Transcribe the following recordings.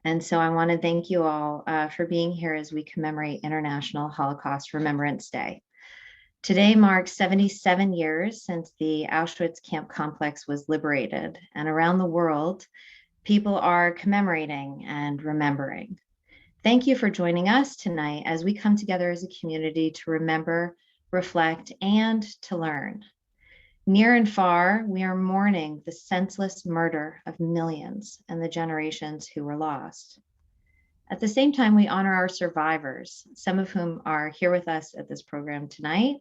And so I want to thank you all for being here as we commemorate International Holocaust Remembrance Day. Today marks 77 years since the Auschwitz camp complex was liberated, and around the world, people are commemorating and remembering. Thank you for joining us tonight as we come together as a community to remember, reflect, and to learn. Near and far, we are mourning the senseless murder of millions and the generations who were lost. At the same time, we honor our survivors, some of whom are here with us at this program tonight.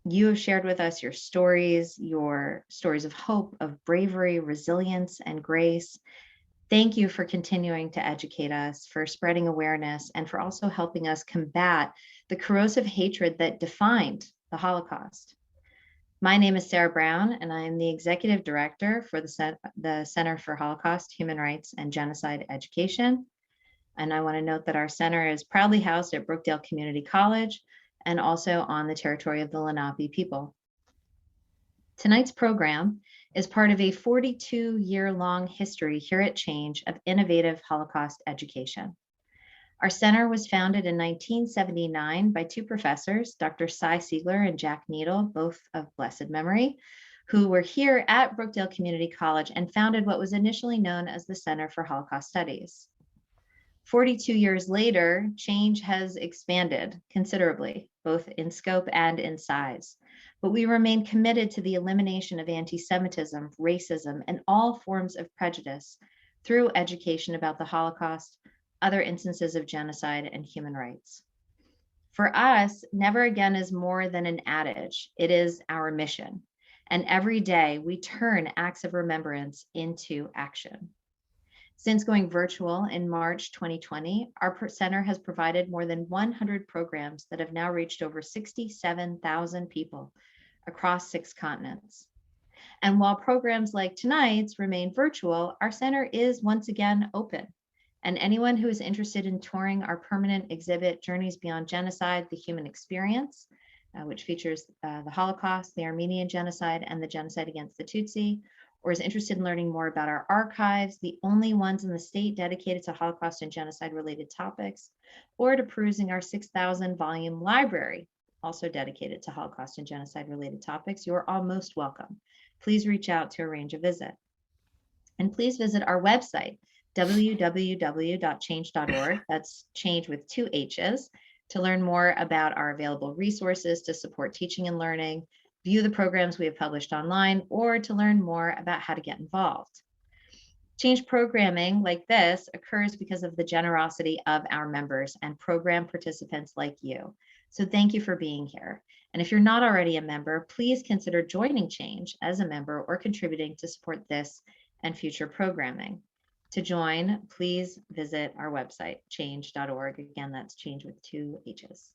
You have shared with us your stories of hope, of bravery, resilience, and grace. Thank you for continuing to educate us, for spreading awareness, and for also helping us combat the corrosive hatred that defined the Holocaust. My name is Sarah Brown, and I am the Executive Director for the Center for Holocaust, Human Rights, and Genocide Education. And I want to note that our center is proudly housed at Brookdale Community College and also on the territory of the Lenape people. Tonight's program is part of a 42-year-long history here at Chhange of innovative Holocaust education. Our center was founded in 1979 by two professors, Dr. Cy Siegler and Jack Needle, both of blessed memory, who were here at Brookdale Community College and founded what was initially known as the Center for Holocaust Studies. 42 years later, Chhange has expanded considerably, both in scope and in size. But we remain committed to the elimination of anti-Semitism, racism, and all forms of prejudice through education about the Holocaust, other instances of genocide, and human rights. For us, never again is more than an adage. It is our mission. And every day we turn acts of remembrance into action. Since going virtual in March 2020, our center has provided more than 100 programs that have now reached over 67,000 people across 6 continents. And while programs like tonight's remain virtual, our center is once again open. And anyone who is interested in touring our permanent exhibit, Journeys Beyond Genocide, the Human Experience, which features the Holocaust, the Armenian Genocide, and the genocide against the Tutsi, or is interested in learning more about our archives, the only ones in the state dedicated to Holocaust and genocide-related topics, or to perusing our 6,000-volume library, also dedicated to Holocaust and genocide-related topics, you are all most welcome. Please reach out to arrange a visit. And please visit our website, www.chhange.org, that's Chhange with 2 H's, to learn more about our available resources to support teaching and learning, view the programs we have published online, or to learn more about how to get involved. Chhange programming like this occurs because of the generosity of our members and program participants like you. So thank you for being here. And if you're not already a member, please consider joining Chhange as a member or contributing to support this and future programming. To join, please visit our website, chhange.org. Again, that's Chhange with 2 H's.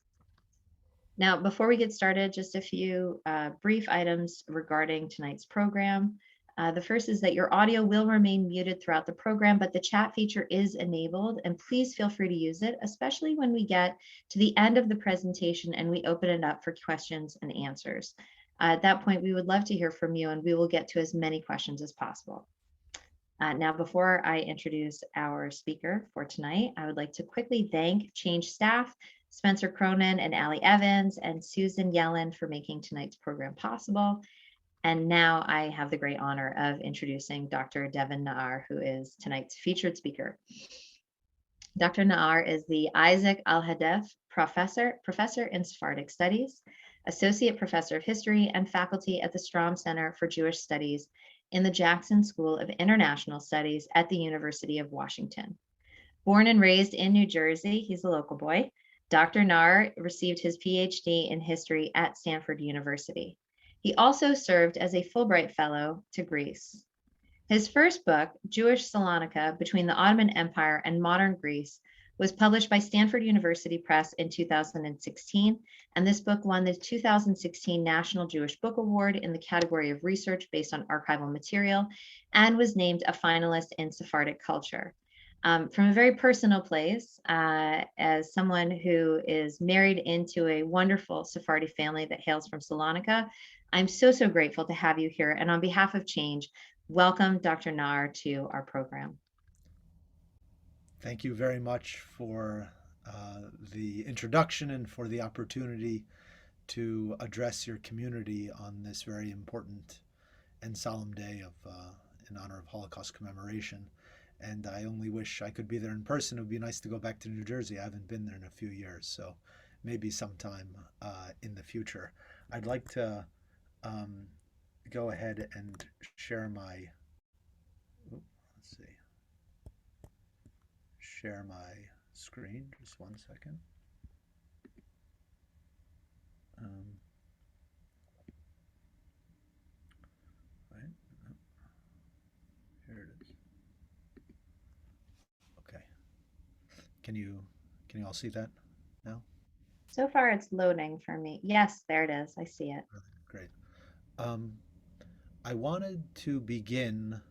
Now, before we get started, just a few brief items regarding tonight's program. The first is that your audio will remain muted throughout the program, but the chat feature is enabled, and please feel free to use it, especially when we get to the end of the presentation and we open it up for questions and answers. At that point, we would love to hear from you, and we will get to as many questions as possible. Now, before I introduce our speaker for tonight, I would like to quickly thank Chhange staff, Spencer Cronin and Allie Evans and Susan Yellen for making tonight's program possible. And now I have the great honor of introducing Dr. Devin Naar, who is tonight's featured speaker. Dr. Naar is the Isaac Alhadeff Professor in Sephardic Studies, Associate Professor of History, and faculty at the Stroum Center for Jewish Studies in the Jackson School of International Studies at the University of Washington. Born and raised in New Jersey, he's a local boy. Dr. Naar received his Ph.D. in history at Stanford University. He also served as a Fulbright Fellow to Greece. His first book, Jewish Salonika, Between the Ottoman Empire and Modern Greece, was published by Stanford University Press in 2016, and this book won the 2016 National Jewish Book Award in the category of research based on archival material, and was named a finalist in Sephardic Culture. From a very personal place, as someone who is married into a wonderful Sephardi family that hails from Salonika, I'm so grateful to have you here. And on behalf of Chhange, welcome Dr. Naar to our program. Thank you very much for the introduction and for the opportunity to address your community on this very important and solemn day in honor of Holocaust commemoration. And I only wish I could be there in person. It would be nice to go back to New Jersey. I haven't been there in a few years, so maybe sometime in the future. I'd like to um, go ahead and share my, let's see, share my screen. Just one second. Um, right, here it is. Okay. Can you can you all see that now? So far, it's loading for me. Yes, there it is. I see it. Great. Um, I wanted to begin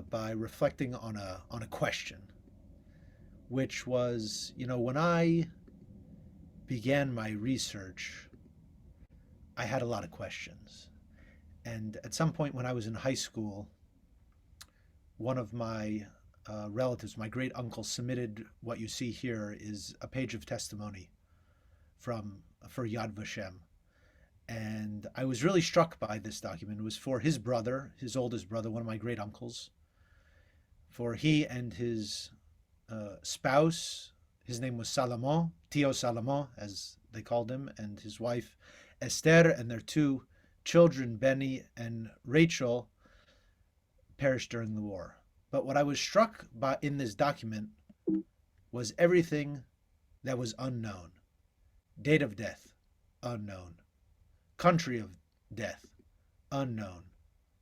by reflecting on a question, which was, when I began my research, I had a lot of questions. And at some point when I was in high school, one of my relatives, my great uncle, submitted what you see here is a page of testimony from for Yad Vashem. And I was really struck by this document. It was for his brother, his oldest brother, one of my great uncles, for he and his spouse, his name was Salomon, Tio Salomon, as they called him, and his wife Esther, and their two children, Benny and Rachel, perished during the war. But what I was struck by in this document was everything that was unknown. Date of death, unknown. Country of death, unknown.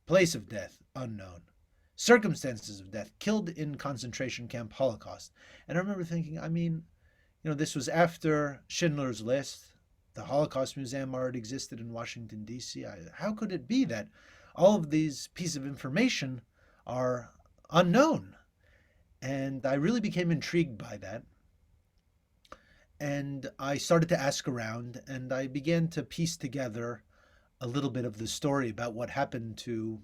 Place of death, unknown. Circumstances of death, killed in concentration camp, Holocaust. And I remember thinking, this was after Schindler's List. The Holocaust Museum already existed in Washington, D.C. How could it be that all of these pieces of information are unknown? And I really became intrigued by that. And I started to ask around, and I began to piece together a little bit of the story about what happened to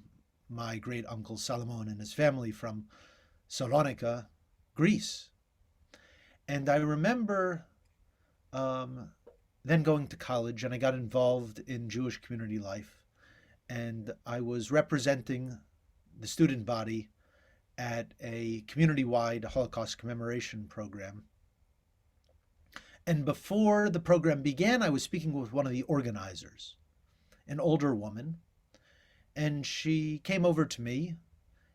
my great uncle Salomon and his family from Salonika, Greece. And I remember then going to college, and I got involved in Jewish community life. And I was representing the student body at a community-wide Holocaust commemoration program. And before the program began, I was speaking with one of the organizers, an older woman, and she came over to me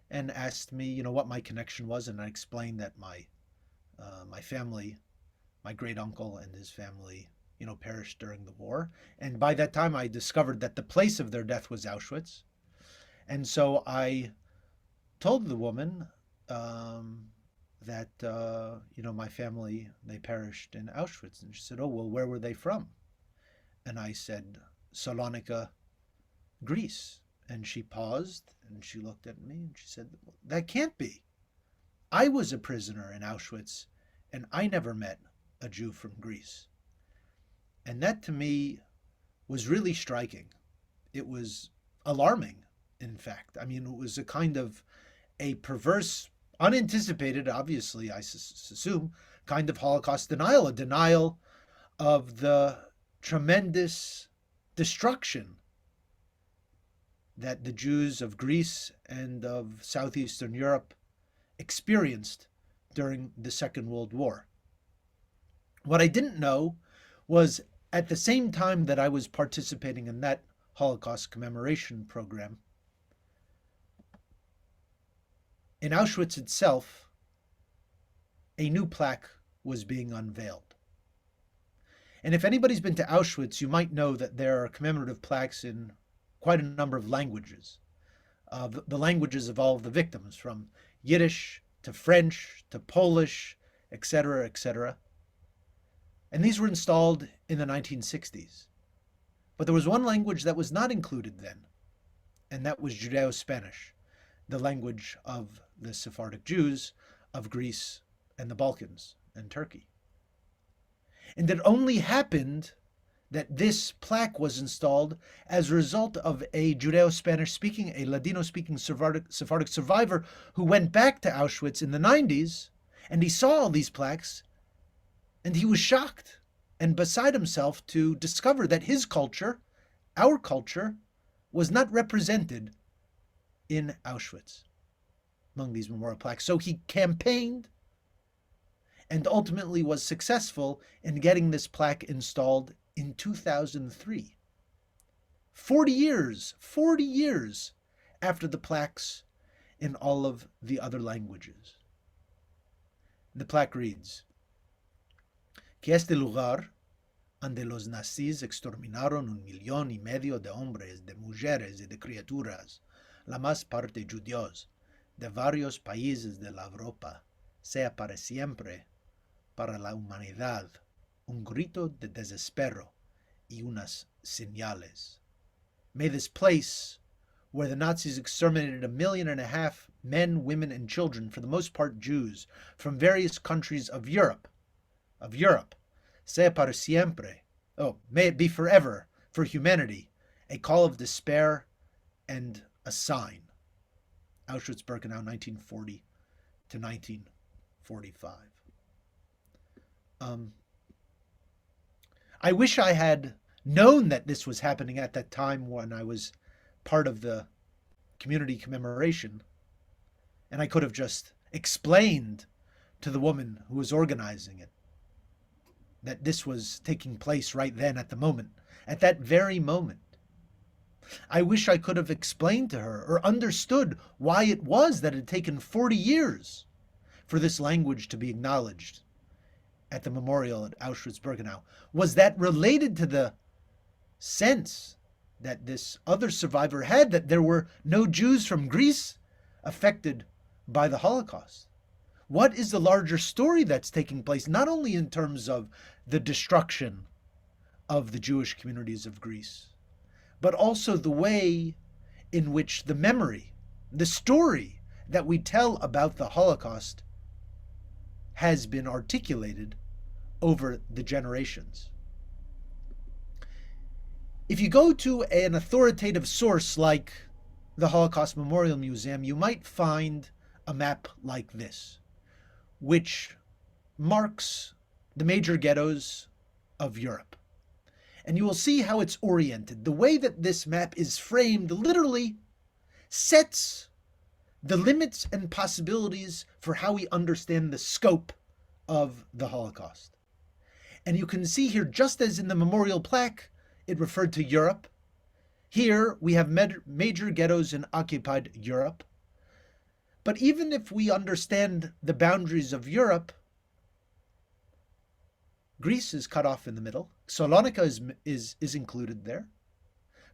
and asked me, what my connection was, and I explained that my family, my great uncle and his family, perished during the war. And by that time, I discovered that the place of their death was Auschwitz, and so I told the woman that my family, they perished in Auschwitz. And she said, "Oh, well, where were they from?" And I said, "Salonika, Greece." And she paused and she looked at me and she said, "That can't be. I was a prisoner in Auschwitz and I never met a Jew from Greece." And that to me was really striking. It was alarming, in fact. It was a kind of a perverse, unanticipated, obviously, I assume, kind of Holocaust denial, a denial of the tremendous destruction that the Jews of Greece and of Southeastern Europe experienced during the Second World War. What I didn't know was at the same time that I was participating in that Holocaust commemoration program, in Auschwitz itself, a new plaque was being unveiled. And if anybody's been to Auschwitz, you might know that there are commemorative plaques in quite a number of languages, the languages of all of the victims, from Yiddish to French to Polish, etc., etc. And these were installed in the 1960s. But there was one language that was not included then, and that was Judeo-Spanish, the language of the Sephardic Jews of Greece and the Balkans and Turkey. And it only happened that this plaque was installed as a result of a Judeo-Spanish speaking, a Ladino speaking Sephardic survivor who went back to Auschwitz in the 90s, and he saw all these plaques, and he was shocked and beside himself to discover that his culture, our culture, was not represented in Auschwitz among these memorial plaques. So he campaigned and ultimately was successful in getting this plaque installed in 2003. 40 years after the plaques in all of the other languages. The plaque reads, que este lugar donde los nazis exterminaron 1,5 million de hombres, de mujeres y de criaturas, la más parte judíos, de varios países de la Europa, sea para siempre, para la humanidad, un grito de desespero y unas señales. May this place, where the Nazis exterminated 1.5 million men, women, and children, for the most part Jews, from various countries of Europe, sea para siempre, may it be forever, for humanity, a call of despair and a sign. Auschwitz-Birkenau, 1940 to 1945. I wish I had known that this was happening at that time when I was part of the community commemoration, and I could have just explained to the woman who was organizing it that this was taking place right then at the moment, at that very moment. I wish I could have explained to her or understood why it was that it had taken 40 years for this language to be acknowledged at the memorial at Auschwitz-Birkenau. Was that related to the sense that this other survivor had, that there were no Jews from Greece affected by the Holocaust? What is the larger story that's taking place, not only in terms of the destruction of the Jewish communities of Greece, but also the way in which the memory, the story that we tell about the Holocaust has been articulated over the generations. If you go to an authoritative source like the Holocaust Memorial Museum, you might find a map like this, which marks the major ghettos of Europe. And you will see how it's oriented. The way that this map is framed literally sets the limits and possibilities for how we understand the scope of the Holocaust. And you can see here, just as in the memorial plaque, it referred to Europe. Here we have major ghettos in occupied Europe. But even if we understand the boundaries of Europe, Greece is cut off in the middle. Salonika is included there.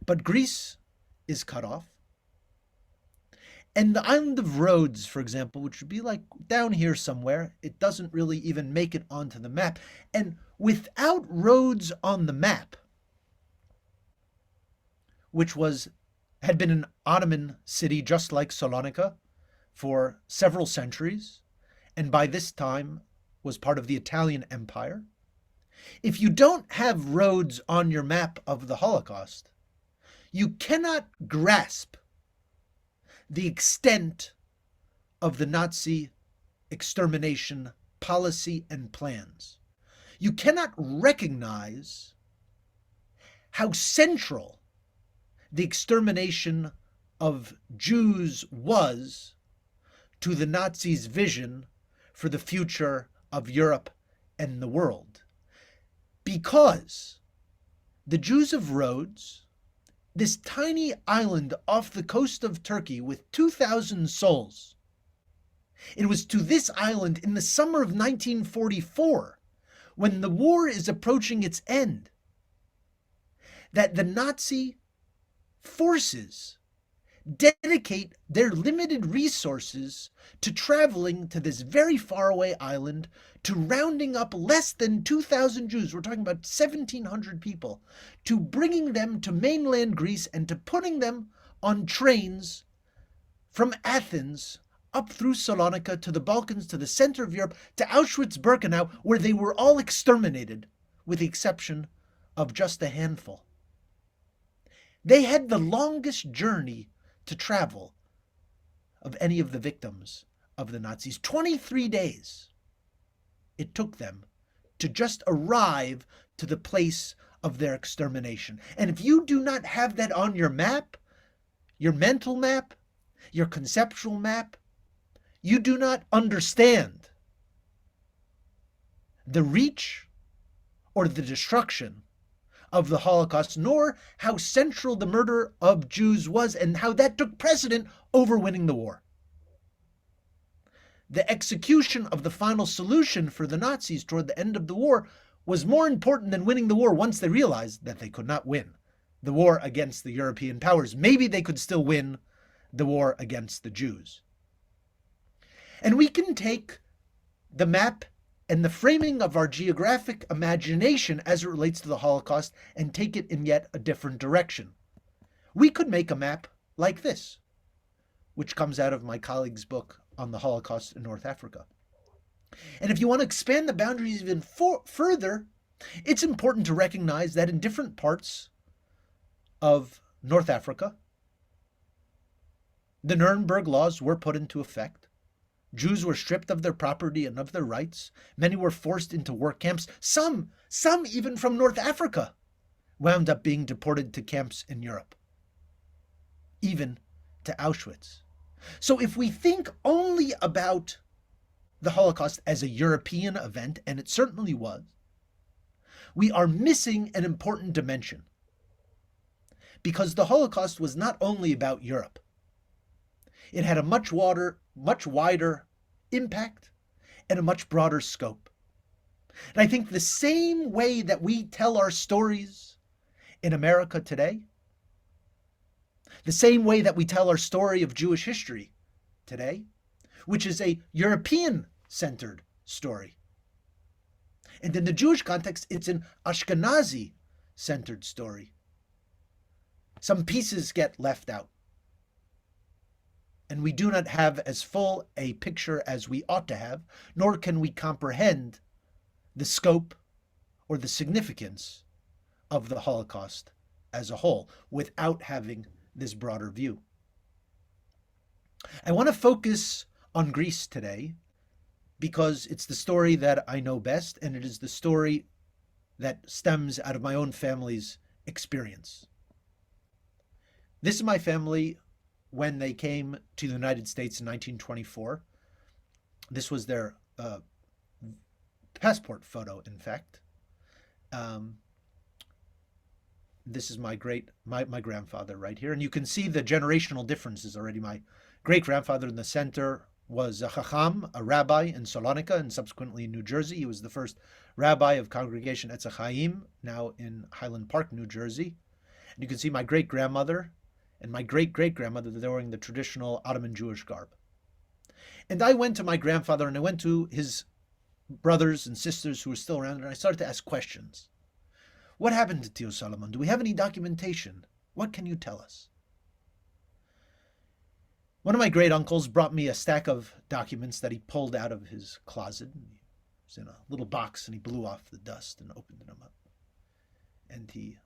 But Greece is cut off. And the island of Rhodes, for example, which would be like down here somewhere, it doesn't really even make it onto the map. And without Rhodes on the map, which had been an Ottoman city just like Salonika for several centuries, and by this time was part of the Italian Empire. If you don't have Rhodes on your map of the Holocaust, you cannot grasp the extent of the Nazi extermination policy and plans. You cannot recognize how central the extermination of Jews was to the Nazis' vision for the future of Europe and the world. Because the Jews of Rhodes, this tiny island off the coast of Turkey with 2,000 souls, it was to this island in the summer of 1944, when the war is approaching its end, that the Nazi forces dedicate their limited resources to traveling to this very faraway island, to rounding up less than 2,000 Jews, we're talking about 1,700 people, to bringing them to mainland Greece and to putting them on trains from Athens up through Salonika to the Balkans, to the center of Europe, to Auschwitz-Birkenau, where they were all exterminated, with the exception of just a handful. They had the longest journey to travel of any of the victims of the Nazis. 23 days it took them to just arrive to the place of their extermination. And if you do not have that on your map, your mental map, your conceptual map, you do not understand the reach or the destruction of the Holocaust, nor how central the murder of Jews was and how that took precedent over winning the war. The execution of the final solution for the Nazis toward the end of the war was more important than winning the war once they realized that they could not win the war against the European powers. Maybe they could still win the war against the Jews. And we can take the map and the framing of our geographic imagination as it relates to the Holocaust and take it in yet a different direction. We could make a map like this, which comes out of my colleague's book on the Holocaust in North Africa. And if you want to expand the boundaries even further, it's important to recognize that in different parts of North Africa, the Nuremberg Laws were put into effect. Jews were stripped of their property and of their rights. Many were forced into work camps. Some even from North Africa, wound up being deported to camps in Europe, even to Auschwitz. So if we think only about the Holocaust as a European event, and it certainly was, we are missing an important dimension. Because the Holocaust was not only about Europe. It had a much wider impact and a much broader scope. And I think the same way that we tell our stories in America today, the same way that we tell our story of Jewish history today, which is a European-centered story. And in the Jewish context, it's an Ashkenazi-centered story. Some pieces get left out. And we do not have as full a picture as we ought to have, nor can we comprehend the scope or the significance of the Holocaust as a whole without having this broader view. I want to focus on Greece today because it's the story that I know best, and it is the story that stems out of my own family's experience. This is my family when they came to the United States in 1924. This was their passport photo, in fact. This is my grandfather right here. And you can see the generational differences already. My great-grandfather in the center was a Chacham, a rabbi in Salonika and subsequently in New Jersey. He was the first rabbi of Congregation Etz Chaim, now in Highland Park, New Jersey. And you can see my great-grandmother and my great-great-grandmother, they're wearing the traditional Ottoman Jewish garb. And I went to my grandfather and I went to his brothers and sisters who were still around, and I started to ask questions. What happened to Tio Solomon? Do we have any documentation? What can you tell us? One of my great uncles brought me a stack of documents that he pulled out of his closet. It was in a little box, and he blew off the dust and opened them up. And he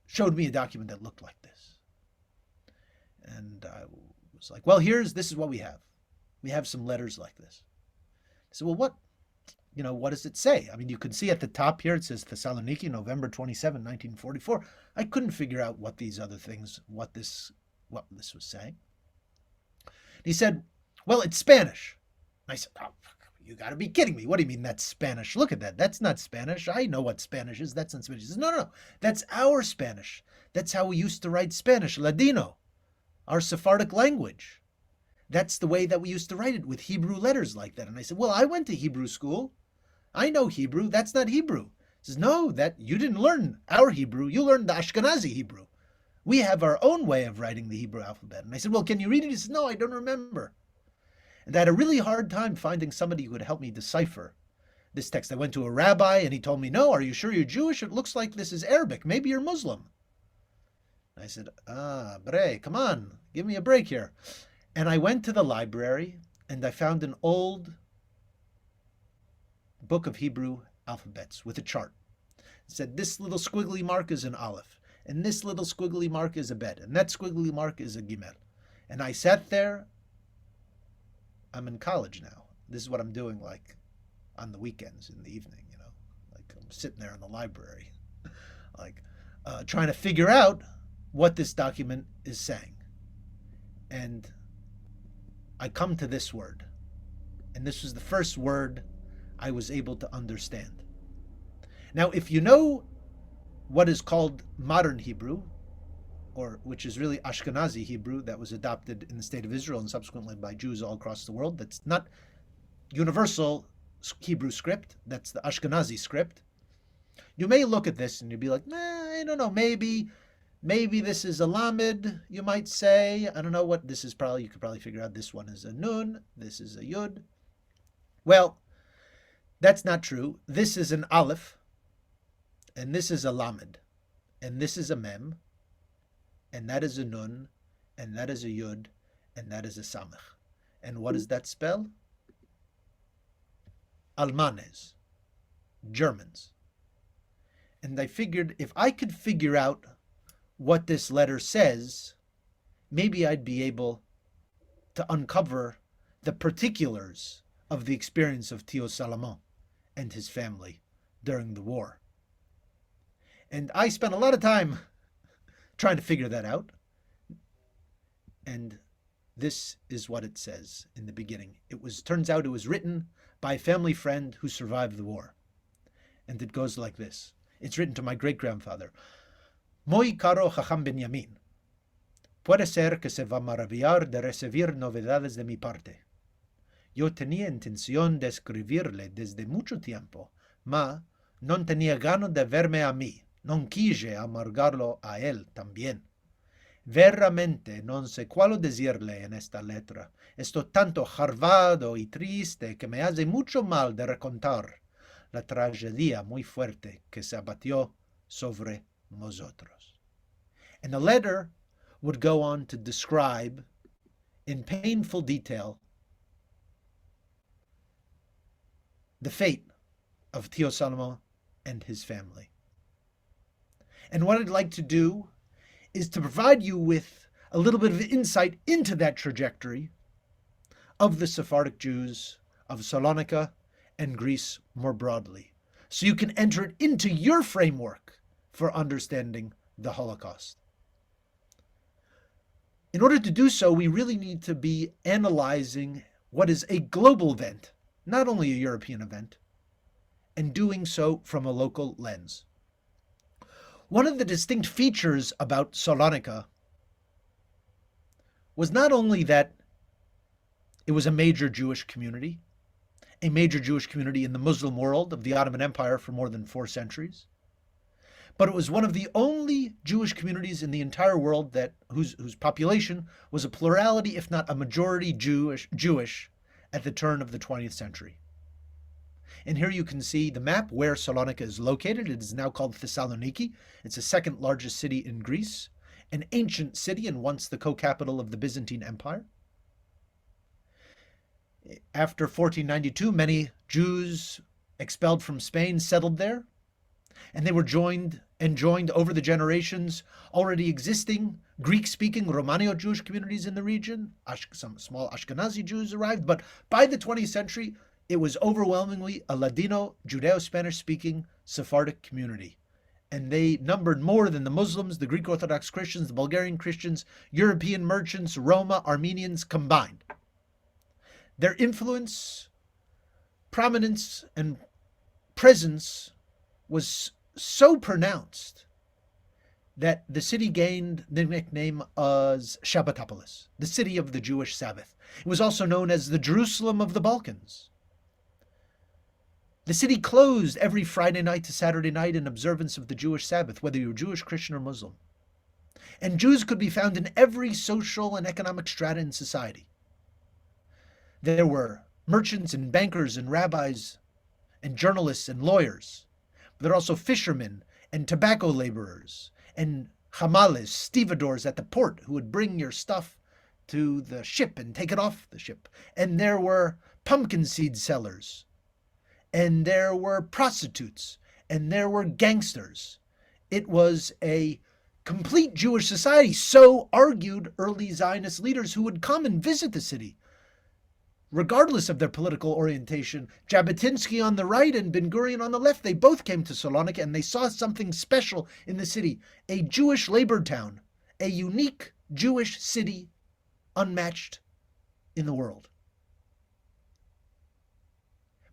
showed me a document that looked like this. And I was like, well, this is what we have. We have some letters like this. I said, well, what does it say? I mean, you can see at the top here, it says Thessaloniki, November 27, 1944. I couldn't figure out what these other things, what this was saying. He said, well, it's Spanish. And I said, oh, you got to be kidding me. What do you mean that's Spanish? Look at that. That's not Spanish. I know what Spanish is. That's not Spanish. He says, no. That's our Spanish. That's how we used to write Spanish, Ladino, our Sephardic language. That's the way that we used to write it, with Hebrew letters like that. And I said, well, I went to Hebrew school. I know Hebrew. That's not Hebrew. He says, no, that you didn't learn our Hebrew. You learned the Ashkenazi Hebrew. We have our own way of writing the Hebrew alphabet. And I said, well, can you read it? He said, no, I don't remember. And I had a really hard time finding somebody who would help me decipher this text. I went to a rabbi and he told me, no, are you sure you're Jewish? It looks like this is Arabic. Maybe you're Muslim. I said, bre, come on, give me a break here. And I went to the library and I found an old book of Hebrew alphabets with a chart. It said this little squiggly mark is an aleph, and this little squiggly mark is a bet, and that squiggly mark is a gimel. And I sat there. I'm in college now. This is what I'm doing, like, on the weekends in the evening, like I'm sitting there in the library, like trying to figure out what this document is saying. And I come to this word, and this was the first word I was able to understand. Now, if you know what is called modern Hebrew, or which is really Ashkenazi Hebrew that was adopted in the state of Israel and subsequently by Jews all across the world, that's not universal Hebrew script, that's the Ashkenazi script. You may look at this and you'd be like, I don't know, maybe this is a lamed, you might say. I don't know what this is. You could probably figure out this one is a nun, this is a yud. Well, that's not true. This is an aleph, and this is a lamed, and this is a mem, and that is a nun, and that is a yud, and that is a samech. And what does that spell? Almanes, Germans. And I figured if I could figure out what this letter says, maybe I'd be able to uncover the particulars of the experience of Tio Salomon and his family during the war. And I spent a lot of time trying to figure that out. And this is what it says in the beginning. Turns out it was written by a family friend who survived the war. And it goes like this. It's written to my great-grandfather. Muy caro Chacham Benjamin. Puede ser que se va a maravillar de recibir novedades de mi parte. Yo tenía intención de escribirle desde mucho tiempo, ma non tenía gano de verme a mí. Non quise amargarlo a él también. Veramente non sé cuál decirle en esta letra. Estoy tanto harvado y triste que me hace mucho mal de recontar la tragedia muy fuerte que se abatió sobre nosotros. And the letter would go on to describe in painful detail the fate of Tio Salomon and his family. And what I'd like to do is to provide you with a little bit of insight into that trajectory of the Sephardic Jews of Salonika and Greece more broadly, so you can enter it into your framework for understanding the Holocaust. In order to do so, we really need to be analyzing what is a global event, not only a European event, and doing so from a local lens. One of the distinct features about Salonika was not only that it was a major Jewish community in the Muslim world of the Ottoman Empire for more than 4 centuries, but it was one of the only Jewish communities in the entire world whose population was a plurality, if not a majority Jewish at the turn of the 20th century. And here you can see the map where Salonika is located. It is now called Thessaloniki. It's the second largest city in Greece, an ancient city and once the co-capital of the Byzantine Empire. After 1492, many Jews expelled from Spain settled there, and they were joined over the generations already existing Greek-speaking Romanio Jewish communities in the region. Some small Ashkenazi Jews arrived, but by the 20th century, it was overwhelmingly a Ladino, Judeo-Spanish-speaking Sephardic community. And they numbered more than the Muslims, the Greek Orthodox Christians, the Bulgarian Christians, European merchants, Roma, Armenians combined. Their influence, prominence, and presence was so pronounced that the city gained the nickname as Shabbatopolis, the city of the Jewish Sabbath. It was also known as the Jerusalem of the Balkans. The city closed every Friday night to Saturday night in observance of the Jewish Sabbath, whether you were Jewish, Christian, or Muslim. And Jews could be found in every social and economic strata in society. There were merchants and bankers and rabbis and journalists and lawyers. But there are also fishermen and tobacco laborers and hamales, stevedores at the port who would bring your stuff to the ship and take it off the ship. And there were pumpkin seed sellers. And there were prostitutes, and there were gangsters. It was a complete Jewish society, so argued early Zionist leaders who would come and visit the city, regardless of their political orientation. Jabotinsky on the right and Ben Gurion on the left, they both came to Salonika and they saw something special in the city, a Jewish labor town, a unique Jewish city unmatched in the world.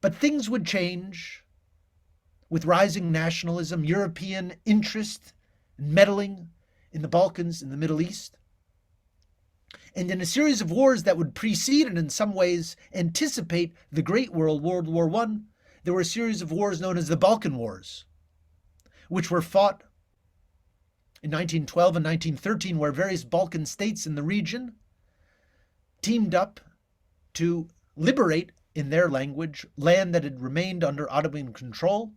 But things would change with rising nationalism, European interest, meddling in the Balkans, in the Middle East. And in a series of wars that would precede and in some ways anticipate the Great World War I, there were a series of wars known as the Balkan Wars, which were fought in 1912 and 1913, where various Balkan states in the region teamed up to liberate, in their language, land that had remained under Ottoman control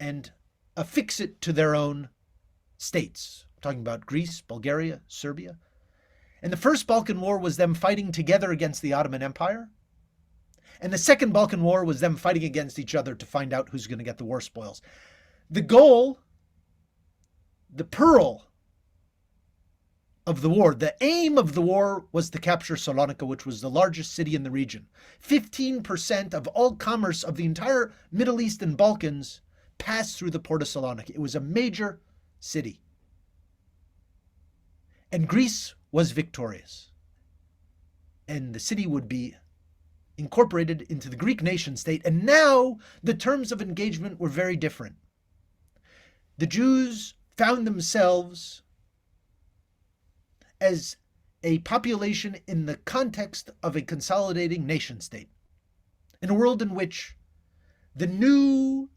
and affix it to their own states. I'm talking about Greece, Bulgaria, Serbia. And the first Balkan War was them fighting together against the Ottoman Empire. And the second Balkan War was them fighting against each other to find out who's going to get the war spoils. The goal, the pearl of the war, the aim of the war was to capture Salonika, which was the largest city in the region. 15% of all commerce of the entire Middle East and Balkans passed through the port of Salonika. It was a major city. And Greece was victorious. And the city would be incorporated into the Greek nation state. And now the terms of engagement were very different. The Jews found themselves as a population in the context of a consolidating nation state, in a world in which the new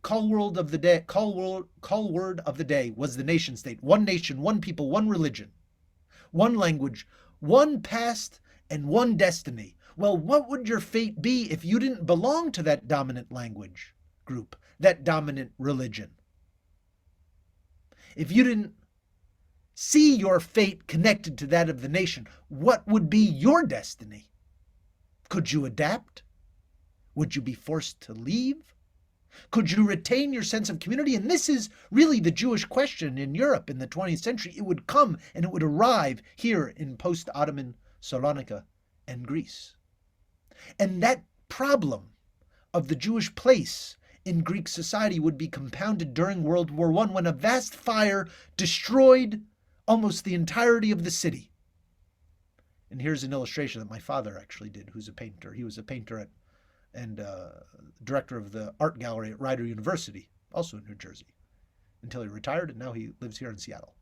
call word of the day was the nation state. One nation, one people, one religion, one language, one past, and one destiny. Well, what would your fate be if you didn't belong to that dominant language group, that dominant religion? If you didn't see your fate connected to that of the nation, what would be your destiny? Could you adapt? Would you be forced to leave? Could you retain your sense of community? And this is really the Jewish question in Europe in the 20th century. It would come and it would arrive here in post-Ottoman Salonika and Greece. And that problem of the Jewish place in Greek society would be compounded during World War I, when a vast fire destroyed almost the entirety of the city. And here's an illustration that my father actually did, who's a painter. He was a painter and director of the art gallery at Rider University, also in New Jersey, until he retired, and now he lives here in Seattle.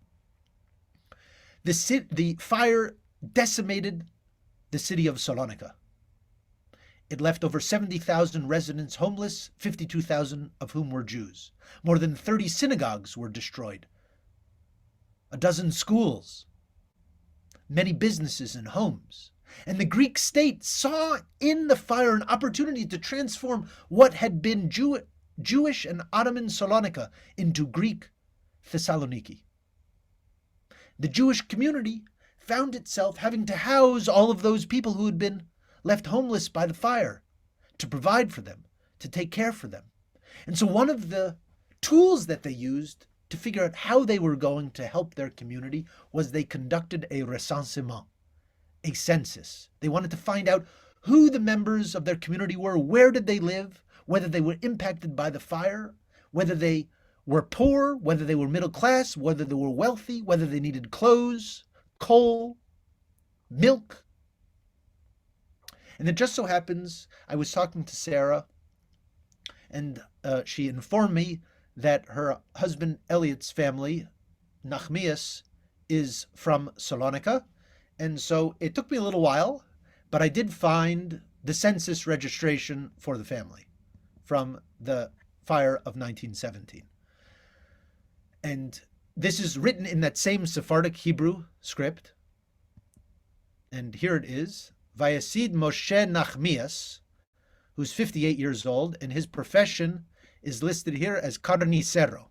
The fire decimated the city of Salonika. It left over 70,000 residents homeless, 52,000 of whom were Jews. More than 30 synagogues were destroyed, a dozen schools, many businesses and homes. And the Greek state saw in the fire an opportunity to transform what had been Jewish and Ottoman Salonika into Greek Thessaloniki. The Jewish community found itself having to house all of those people who had been left homeless by the fire, to provide for them, to take care for them. And so one of the tools that they used to figure out how they were going to help their community was they conducted a recensement, a census. They wanted to find out who the members of their community were, where did they live, whether they were impacted by the fire, whether they were poor, whether they were middle class, whether they were wealthy, whether they needed clothes, coal, milk. And it just so happens, I was talking to Sarah, and she informed me that her husband Elliot's family, Nachmias, is from Salonika. And so it took me a little while, but I did find the census registration for the family from the fire of 1917. And this is written in that same Sephardic Hebrew script. And here it is. Vayasid Moshe Nachmias, who's 58 years old, and his profession is listed here as carnicero,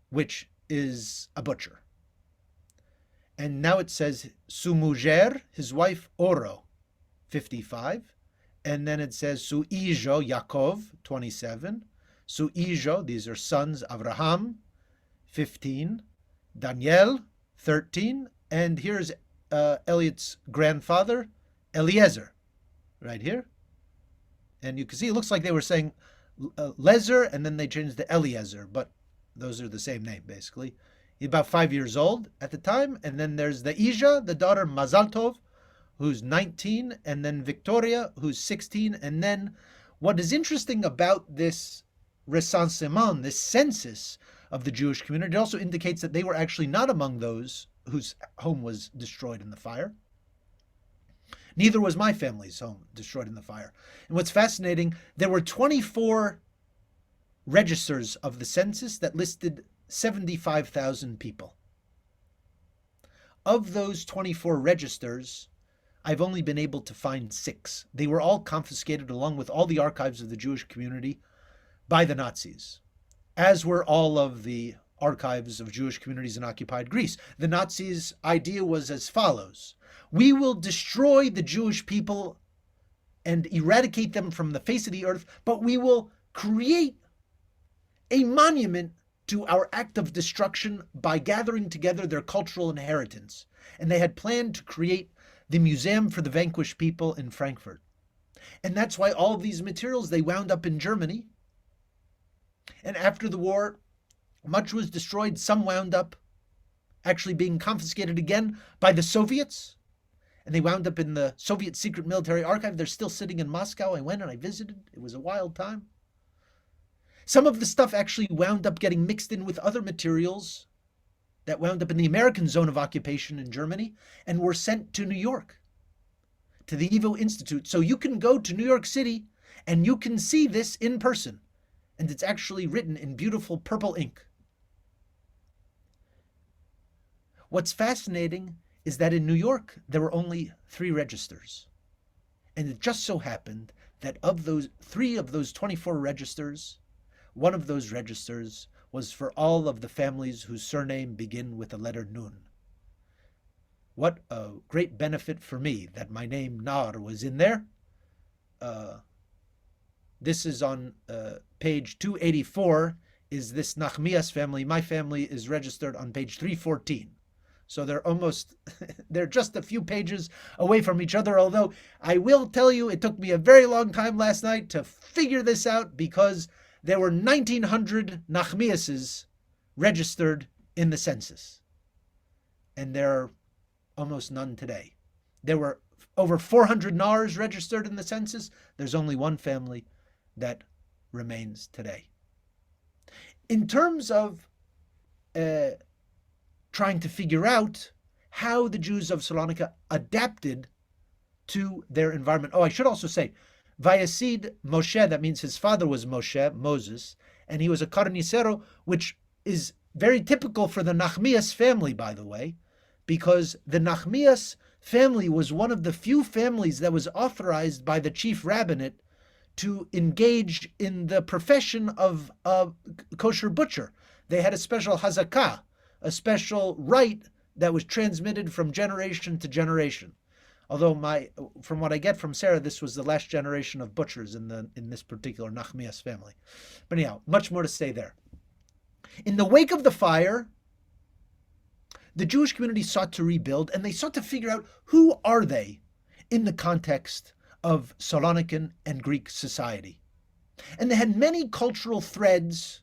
which is a butcher. And now it says su mujer, his wife Oro, 55, and then it says su hijo Yaakov, 27, Su hijo, these are sons, Avraham, 15, Daniel, 13, and here's Eliot's grandfather, Eliezer, right here. And you can see it looks like they were saying Lezer, and then they changed to Eliezer, but those are the same name, basically. He's about 5 years old at the time. And then there's the Isha, the daughter, Mazal Tov, who's 19, and then Victoria, who's 16. And then what is interesting about this recensement, this census of the Jewish community, it also indicates that they were actually not among those whose home was destroyed in the fire. Neither was my family's home destroyed in the fire. And what's fascinating, there were 24 registers of the census that listed 75,000 people. Of those 24 registers, I've only been able to find 6. They were all confiscated along with all the archives of the Jewish community by the Nazis, as were all of the archives of Jewish communities in occupied Greece. The Nazis' idea was as follows: we will destroy the Jewish people and eradicate them from the face of the earth, but we will create a monument to our act of destruction by gathering together their cultural inheritance. And they had planned to create the Museum for the Vanquished People in Frankfurt. And that's why all of these materials, they wound up in Germany. And after the war, much was destroyed. Some wound up actually being confiscated again by the Soviets. And they wound up in the Soviet Secret Military Archive. They're still sitting in Moscow. I went and I visited. It was a wild time. Some of the stuff actually wound up getting mixed in with other materials that wound up in the American zone of occupation in Germany and were sent to New York, to the YIVO Institute. So you can go to New York City and you can see this in person. And it's actually written in beautiful purple ink. What's fascinating is that in New York, there were only 3 registers. And it just so happened that of those 3 of those 24 registers, one of those registers was for all of the families whose surname begin with the letter Nun. What a great benefit for me that my name Naar was in there. This is on page 284, is this Nachmias family. My family is registered on page 314. So they're just a few pages away from each other, although I will tell you it took me a very long time last night to figure this out because there were 1,900 Nachmiases registered in the census. And there are almost none today. There were over 400 Nars registered in the census. There's only one family that remains today. In terms of trying to figure out how the Jews of Salonika adapted to their environment. Oh, I should also say, Vayasid Moshe, that means his father was Moshe, Moses, and he was a carnicero, which is very typical for the Nachmias family, by the way, because the Nachmias family was one of the few families that was authorized by the chief rabbinate to engage in the profession of a kosher butcher. They had a special hazakah, a special rite that was transmitted from generation to generation. Although from what I get from Sarah, this was the last generation of butchers in this particular Nachmias family. But anyhow, much more to say there. In the wake of the fire, the Jewish community sought to rebuild, and they sought to figure out who are they in the context of Salonican and Greek society. And they had many cultural threads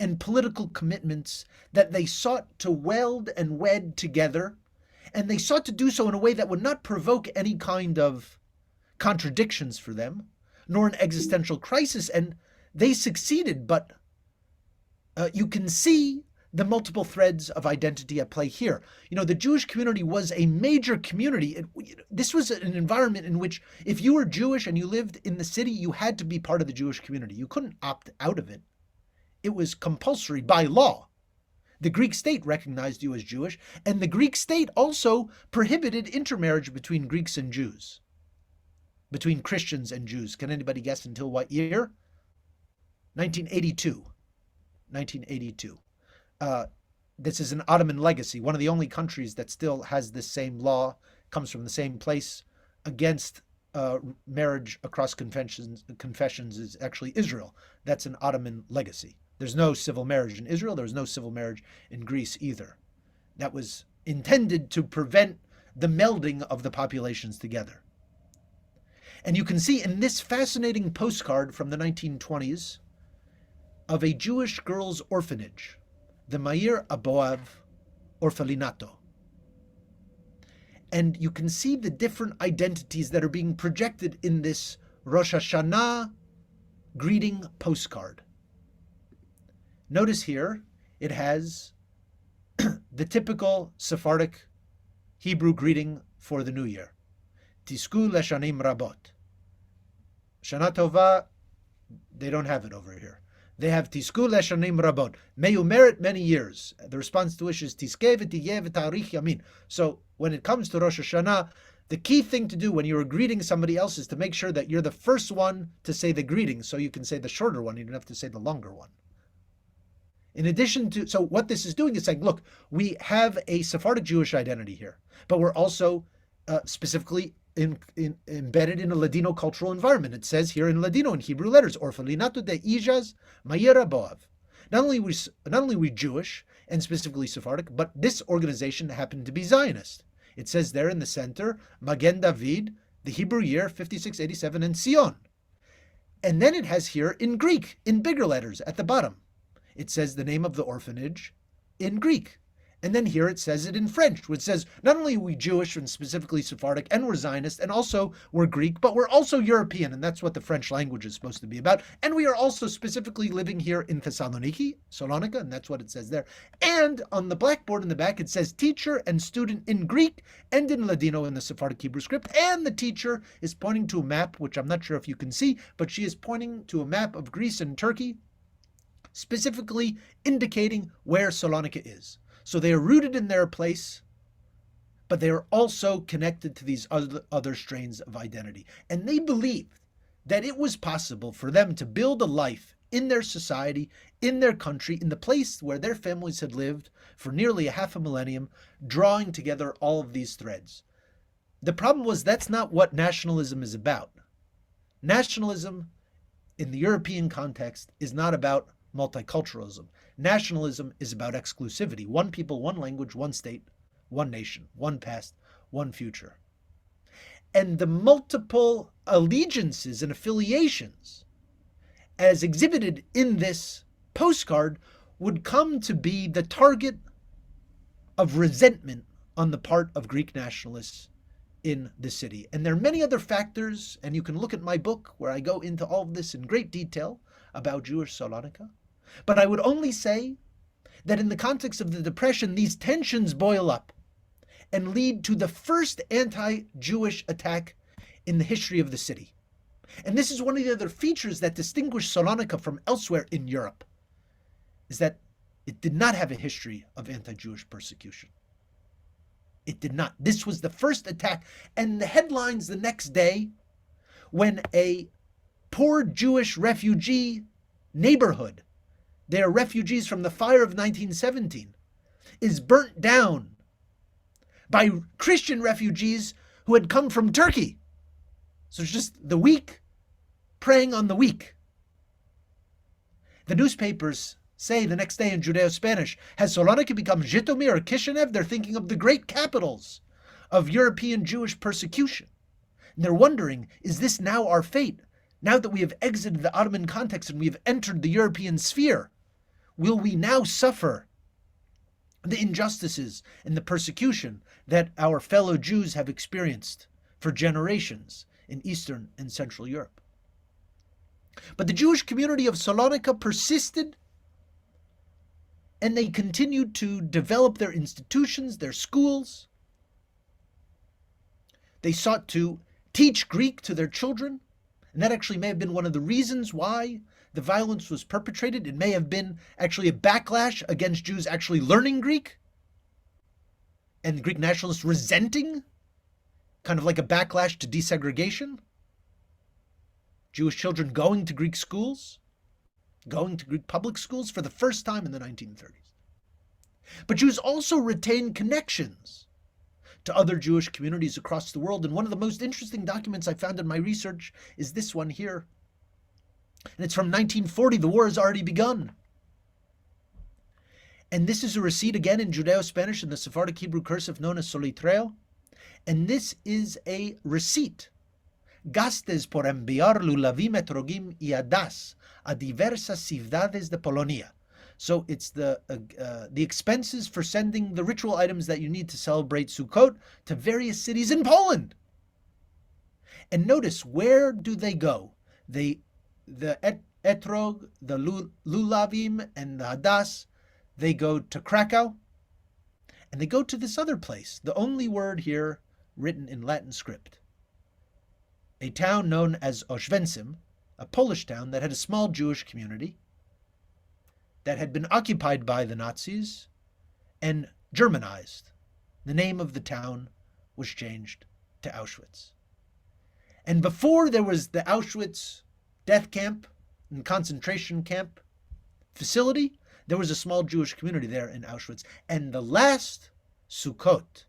and political commitments that they sought to weld and wed together, and they sought to do so in a way that would not provoke any kind of contradictions for them, nor an existential crisis, and they succeeded, but you can see the multiple threads of identity at play here. You know, the Jewish community was a major community. This was an environment in which if you were Jewish and you lived in the city, you had to be part of the Jewish community. You couldn't opt out of it. It was compulsory by law. The Greek state recognized you as Jewish, and the Greek state also prohibited intermarriage between Greeks and Jews, between Christians and Jews. Can anybody guess until what year? 1982. 1982. This is an Ottoman legacy. One of the only countries that still has this same law, comes from the same place, against marriage across confessions is actually Israel. That's an Ottoman legacy. There's no civil marriage in Israel. There was no civil marriage in Greece either. That was intended to prevent the melding of the populations together. And you can see in this fascinating postcard from the 1920s of a Jewish girls' orphanage, the Meir Aboav Orphalinato. And you can see the different identities that are being projected in this Rosh Hashanah greeting postcard. Notice here, it has the typical Sephardic Hebrew greeting for the new year. Tisku leshanim rabot. Shana Tova, they don't have it over here. They have Tisku leshanim rabot. May you merit many years. The response to which is Tiskeh v'tiyeh v'tarich yamin. So when it comes to Rosh Hashanah, the key thing to do when you're greeting somebody else is to make sure that you're the first one to say the greeting, so you can say the shorter one. You don't have to say the longer one. In addition to, so what this is doing is saying, look, we have a Sephardic Jewish identity here, but we're also specifically embedded in a Ladino cultural environment. It says here in Ladino, in Hebrew letters, Orphalinato de Ijas Mayera Boav. Not only we Jewish, and specifically Sephardic, but this organization happened to be Zionist. It says there in the center, Magen David, the Hebrew year, 5687, and Sion. And then it has here in Greek, in bigger letters at the bottom. It says the name of the orphanage in Greek. And then here it says it in French, which says not only are we Jewish and specifically Sephardic, and we're Zionist, and also we're Greek, but we're also European, and that's what the French language is supposed to be about. And we are also specifically living here in Thessaloniki, Salonika, and that's what it says there. And on the blackboard in the back, it says teacher and student in Greek and in Ladino in the Sephardic Hebrew script. And the teacher is pointing to a map, which I'm not sure if you can see, but she is pointing to a map of Greece and Turkey, specifically indicating where Salonika is. So they are rooted in their place, but they are also connected to these other strains of identity. And they believed that it was possible for them to build a life in their society, in their country, in the place where their families had lived for nearly a half a millennium, drawing together all of these threads. The problem was that's not what nationalism is about. Nationalism in the European context is not about multiculturalism. Nationalism is about exclusivity. One people, one language, one state, one nation, one past, one future. And the multiple allegiances and affiliations as exhibited in this postcard would come to be the target of resentment on the part of Greek nationalists in the city. And there are many other factors, and you can look at my book where I go into all of this in great detail about Jewish Salonika. But I would only say that in the context of the Depression, these tensions boil up and lead to the first anti-Jewish attack in the history of the city. And this is one of the other features that distinguish Salonika from elsewhere in Europe, is that it did not have a history of anti-Jewish persecution. It did not. This was the first attack. And the headlines the next day, when a poor Jewish refugee neighborhood, they are refugees from the fire of 1917, is burnt down by Christian refugees who had come from Turkey. So it's just the weak preying on the weak. The newspapers say the next day in Judeo-Spanish, has Salonika become Zhytomyr or Kishinev? They're thinking of the great capitals of European Jewish persecution. And they're wondering, is this now our fate? Now that we have exited the Ottoman context and we have entered the European sphere, will we now suffer the injustices and the persecution that our fellow Jews have experienced for generations in Eastern and Central Europe? But the Jewish community of Salonika persisted, and they continued to develop their institutions, their schools. They sought to teach Greek to their children, and that actually may have been one of the reasons why the violence was perpetrated. It may have been actually a backlash against Jews actually learning Greek, and Greek nationalists resenting, kind of like a backlash to desegregation. Jewish children going to Greek schools, going to Greek public schools for the first time in the 1930s. But Jews also retained connections to other Jewish communities across the world. And one of the most interesting documents I found in my research is this one here. And it's from 1940. The war has already begun. And this is a receipt again in Judeo-Spanish in the Sephardic Hebrew cursive known as Solitreo. And this is a receipt. Gastes por enviar lulavim etrogim y hadas a diversas ciudades de Polonia. So it's the expenses for sending the ritual items that you need to celebrate Sukkot to various cities in Poland. And notice, where do they go? The etrog, the lulavim, and the hadas, they go to Krakow, and they go to this other place, the only word here written in Latin script. A town known as Oświęcim, a Polish town that had a small Jewish community that had been occupied by the Nazis and Germanized. The name of the town was changed to Auschwitz. And before there was the Auschwitz death camp and concentration camp facility, there was a small Jewish community there in Auschwitz. And the last Sukkot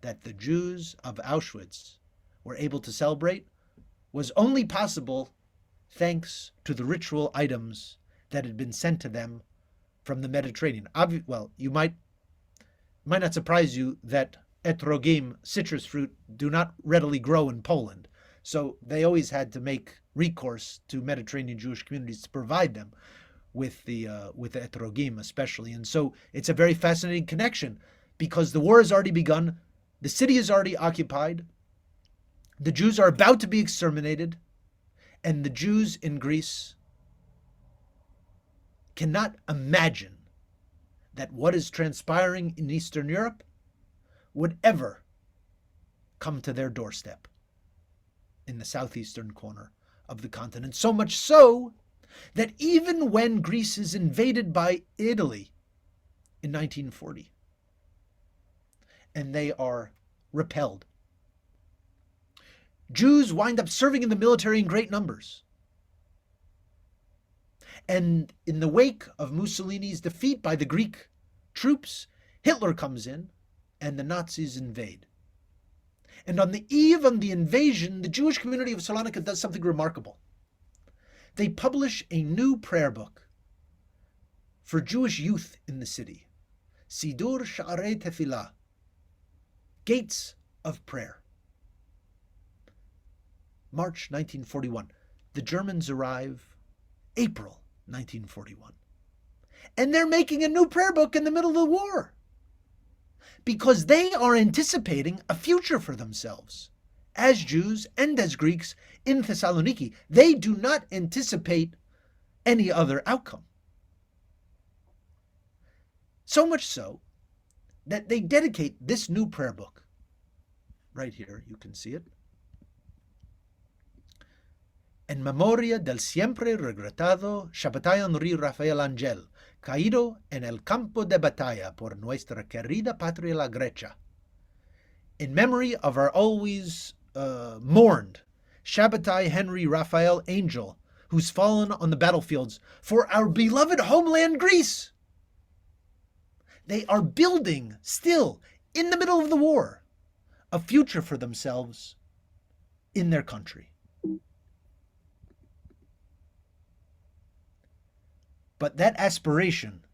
that the Jews of Auschwitz were able to celebrate was only possible thanks to the ritual items that had been sent to them from the Mediterranean. Well, you might not surprise you that etrogim, citrus fruit, do not readily grow in Poland. So they always had to make recourse to Mediterranean Jewish communities to provide them with the etrogim especially. And so it's a very fascinating connection, because the war has already begun, the city is already occupied, the Jews are about to be exterminated, and the Jews in Greece cannot imagine that what is transpiring in Eastern Europe would ever come to their doorstep in the southeastern corner of the continent. So much so that even when Greece is invaded by Italy in 1940, and they are repelled, Jews wind up serving in the military in great numbers. And in the wake of Mussolini's defeat by the Greek troops, Hitler comes in and the Nazis invade. And on the eve of the invasion, the Jewish community of Salonika does something remarkable. They publish a new prayer book for Jewish youth in the city, Sidur Sha'arei Tefillah, Gates of Prayer. March 1941. The Germans arrive April 1941. And they're making a new prayer book in the middle of the war, because they are anticipating a future for themselves as Jews and as Greeks in Thessaloniki. They do not anticipate any other outcome. So much so that they dedicate this new prayer book. Right here, you can see it. En memoria del siempre regretado Shabbatai Henri Rafael Angel, caído en el campo de batalla por nuestra querida patria la Grecia. In memory of our always mourned Shabbatai Henry Raphael Angel, who's fallen on the battlefields for our beloved homeland Greece. They are building, still, in the middle of the war, a future for themselves in their country. But that aspiration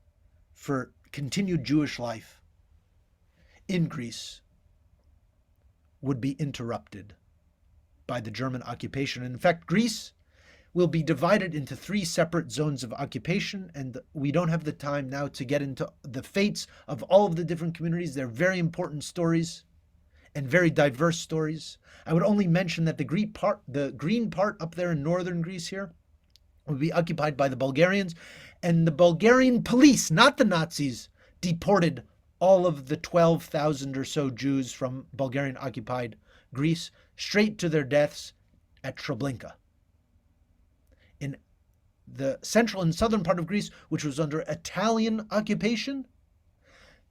for continued Jewish life in Greece would be interrupted by the German occupation. In fact, Greece will be divided into 3 separate zones of occupation, and we don't have the time now to get into the fates of all of the different communities. They're very important stories and very diverse stories. I would only mention that the green part up there in northern Greece here will be occupied by the Bulgarians, and the Bulgarian police, not the Nazis, deported all of the 12,000 or so Jews from Bulgarian-occupied Greece straight to their deaths at Treblinka. In the central and southern part of Greece, which was under Italian occupation,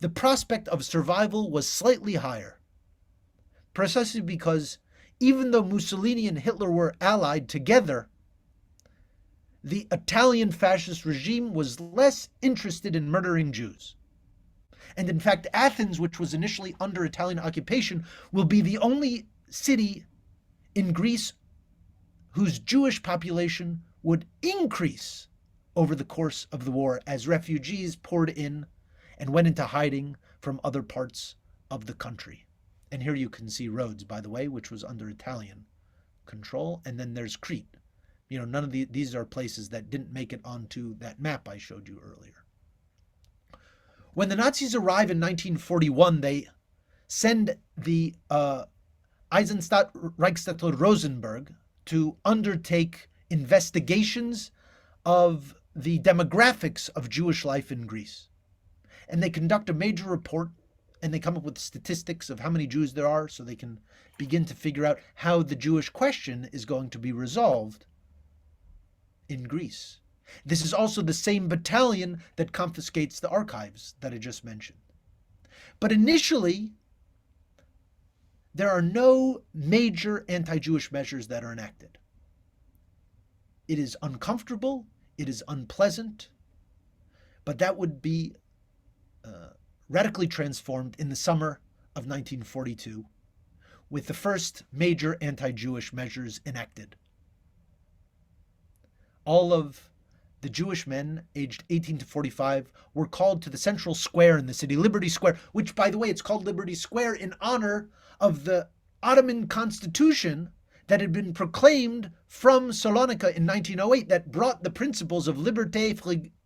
the prospect of survival was slightly higher, precisely because even though Mussolini and Hitler were allied together, the Italian fascist regime was less interested in murdering Jews. And in fact, Athens, which was initially under Italian occupation, will be the only city in Greece whose Jewish population would increase over the course of the war as refugees poured in and went into hiding from other parts of the country. And here you can see Rhodes, by the way, which was under Italian control. And then there's Crete. None of these are places that didn't make it onto that map I showed you earlier. When the Nazis arrive in 1941, they send the Eisenstadt Reichsstadt Rosenberg to undertake investigations of the demographics of Jewish life in Greece. And they conduct a major report, and they come up with statistics of how many Jews there are so they can begin to figure out how the Jewish question is going to be resolved in Greece. This is also the same battalion that confiscates the archives that I just mentioned. But initially, there are no major anti-Jewish measures that are enacted. It is uncomfortable, it is unpleasant, but that would be radically transformed in the summer of 1942 with the first major anti-Jewish measures enacted. All of the Jewish men aged 18 to 45 were called to the central square in the city, Liberty Square, which, by the way, it's called Liberty Square in honor of the Ottoman constitution that had been proclaimed from Salonika in 1908 that brought the principles of liberté,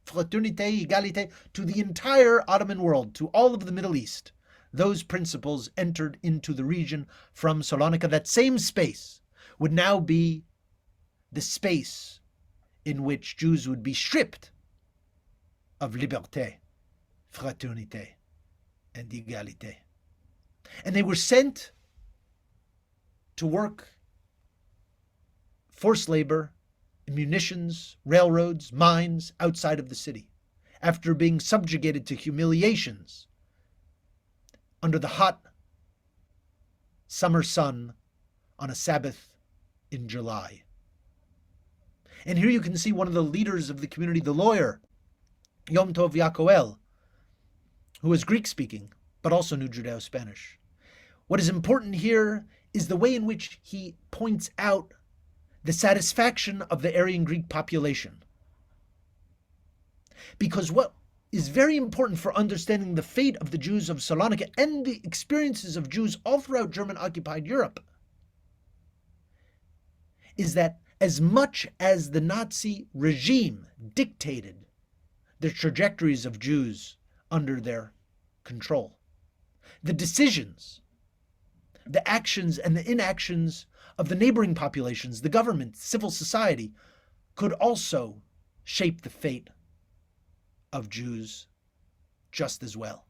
fraternité, égalité to the entire Ottoman world, to all of the Middle East. Those principles entered into the region from Salonika. That same space would now be the space in which Jews would be stripped of liberté, fraternité, and égalité. And they were sent to work forced labor, munitions, railroads, mines outside of the city, after being subjugated to humiliations under the hot summer sun on a Sabbath in July. And here you can see one of the leaders of the community, the lawyer, Yom Tov Yakoel, who was Greek-speaking, but also knew Judeo-Spanish. What is important here is the way in which he points out the satisfaction of the Aryan Greek population. Because what is very important for understanding the fate of the Jews of Salonika and the experiences of Jews all throughout German-occupied Europe is that as much as the Nazi regime dictated the trajectories of Jews under their control, the decisions, the actions and the inactions of the neighboring populations, the government, civil society, could also shape the fate of Jews just as well.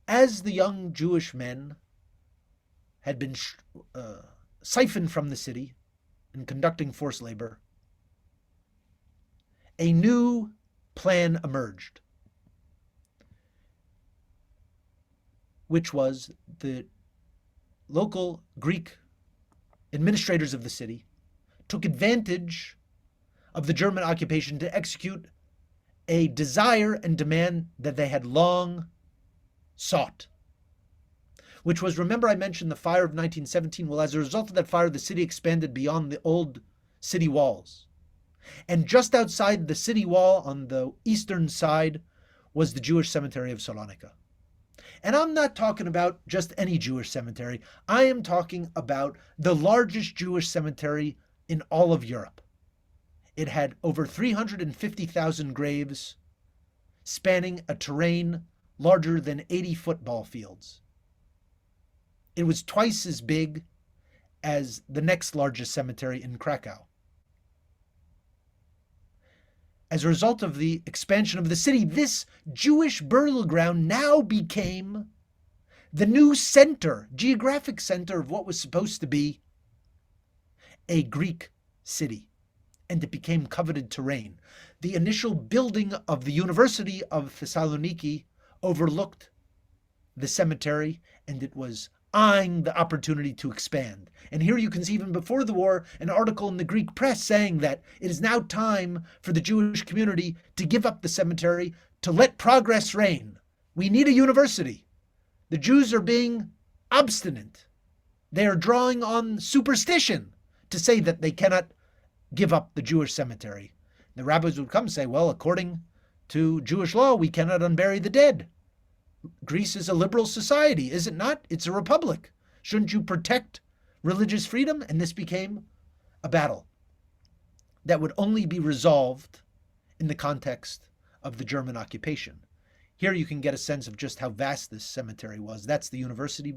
As the young Jewish men had been siphoned from the city and conducting forced labor, a new plan emerged, which was the local Greek administrators of the city took advantage of the German occupation to execute a desire and demand that they had long sought, which was, remember I mentioned the fire of 1917? Well, as a result of that fire, the city expanded beyond the old city walls. And just outside the city wall on the eastern side was the Jewish cemetery of Salonika. And I'm not talking about just any Jewish cemetery. I am talking about the largest Jewish cemetery in all of Europe. It had over 350,000 graves, spanning a terrain larger than 80 football fields. It was twice as big as the next largest cemetery in Krakow. As a result of the expansion of the city, this Jewish burial ground now became the new center, geographic center of what was supposed to be a Greek city, and it became coveted terrain. The initial building of the University of Thessaloniki overlooked the cemetery, and it was eyeing the opportunity to expand. And here you can see, even before the war, an article in the Greek press saying that it is now time for the Jewish community to give up the cemetery, to let progress reign. We need a university. The Jews are being obstinate. They are drawing on superstition to say that they cannot give up the Jewish cemetery. The rabbis would come and say, well, according to Jewish law, we cannot unbury the dead. Greece is a liberal society, is it not? It's a republic. Shouldn't you protect religious freedom? And this became a battle that would only be resolved in the context of the German occupation. Here you can get a sense of just how vast this cemetery was. That's the university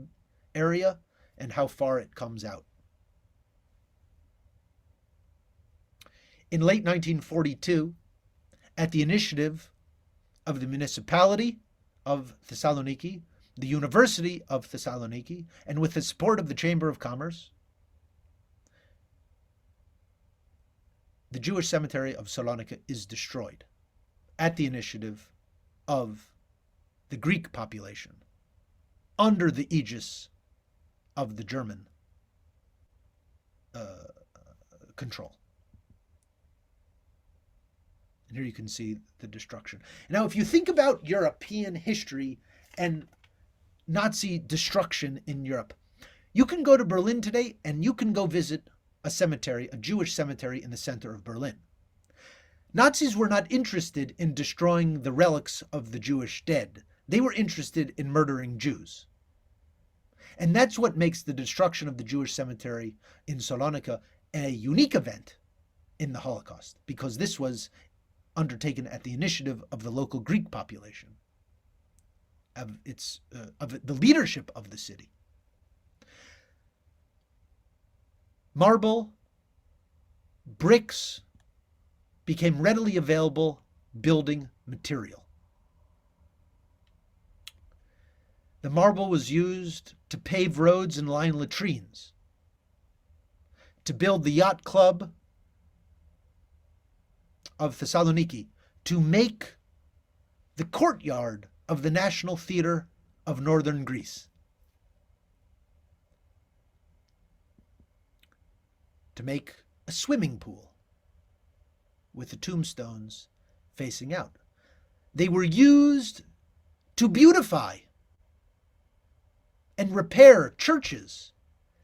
area and how far it comes out. In late 1942, at the initiative of the municipality of Thessaloniki, the University of Thessaloniki, and with the support of the Chamber of Commerce, the Jewish cemetery of Salonika is destroyed at the initiative of the Greek population under the aegis of the German control. And here you can see the destruction. Now, if you think about European history and Nazi destruction in Europe, you can go to Berlin today and you can go visit a cemetery, a Jewish cemetery in the center of Berlin. Nazis were not interested in destroying the relics of the Jewish dead. They were interested in murdering Jews. And that's what makes the destruction of the Jewish cemetery in Salonika a unique event in the Holocaust, because this was undertaken at the initiative of the local Greek population, of the leadership of the city. Marble, bricks became readily available building material. The marble was used to pave roads and line latrines, to build the yacht club of Thessaloniki, to make the courtyard of the National Theatre of Northern Greece, to make a swimming pool with the tombstones facing out. They were used to beautify and repair churches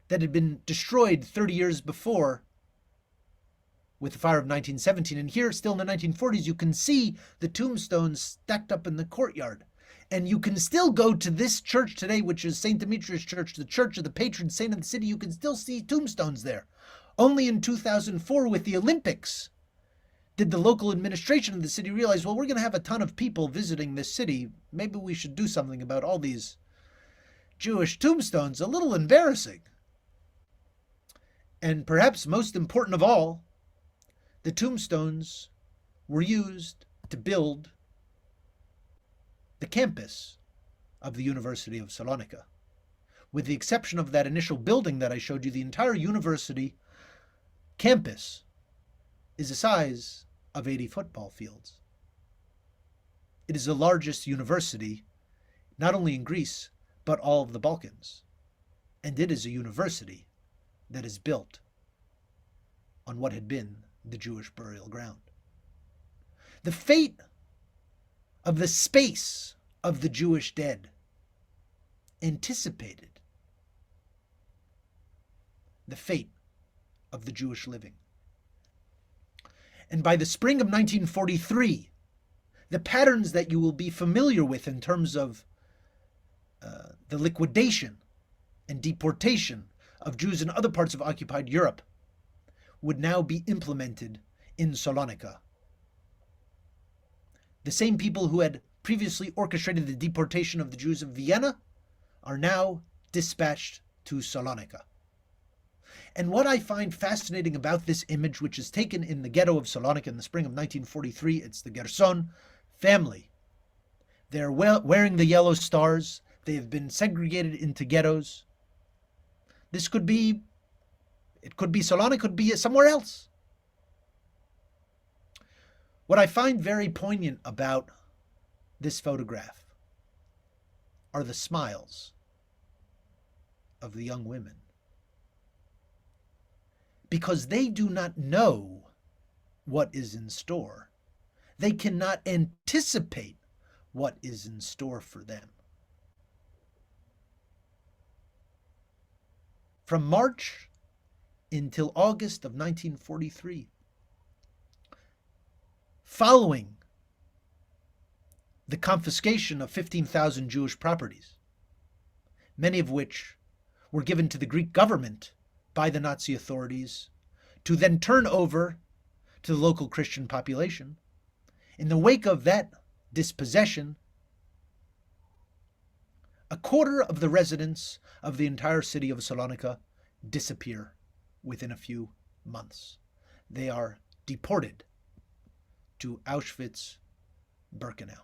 that had been destroyed 30 years before with the fire of 1917. And here, still in the 1940s, you can see the tombstones stacked up in the courtyard. And you can still go to this church today, which is St. Demetrius Church, the church of the patron saint of the city. You can still see tombstones there. Only in 2004, with the Olympics, did the local administration of the city realize, well, we're going to have a ton of people visiting this city. Maybe we should do something about all these Jewish tombstones. A little embarrassing. And perhaps most important of all, the tombstones were used to build the campus of the University of Salonika. With the exception of that initial building that I showed you, the entire university campus is the size of 80 football fields. It is the largest university, not only in Greece, but all of the Balkans. And it is a university that is built on what had been the Jewish burial ground. The fate of the space of the Jewish dead anticipated the fate of the Jewish living. And by the spring of 1943, the patterns that you will be familiar with in terms of the liquidation and deportation of Jews in other parts of occupied Europe would now be implemented in Salonika. The same people who had previously orchestrated the deportation of the Jews of Vienna are now dispatched to Salonika. And what I find fascinating about this image, which is taken in the ghetto of Salonika in the spring of 1943, it's the Gerson family. They're wearing the yellow stars. They have been segregated into ghettos. This could be, it could be Salonika, it could be somewhere else. What I find very poignant about this photograph are the smiles of the young women, because they do not know what is in store. They cannot anticipate what is in store for them. From March until August of 1943, following the confiscation of 15,000 Jewish properties, many of which were given to the Greek government by the Nazi authorities to then turn over to the local Christian population. In the wake of that dispossession, a quarter of the residents of the entire city of Salonika disappear within a few months. They are deported to Auschwitz-Birkenau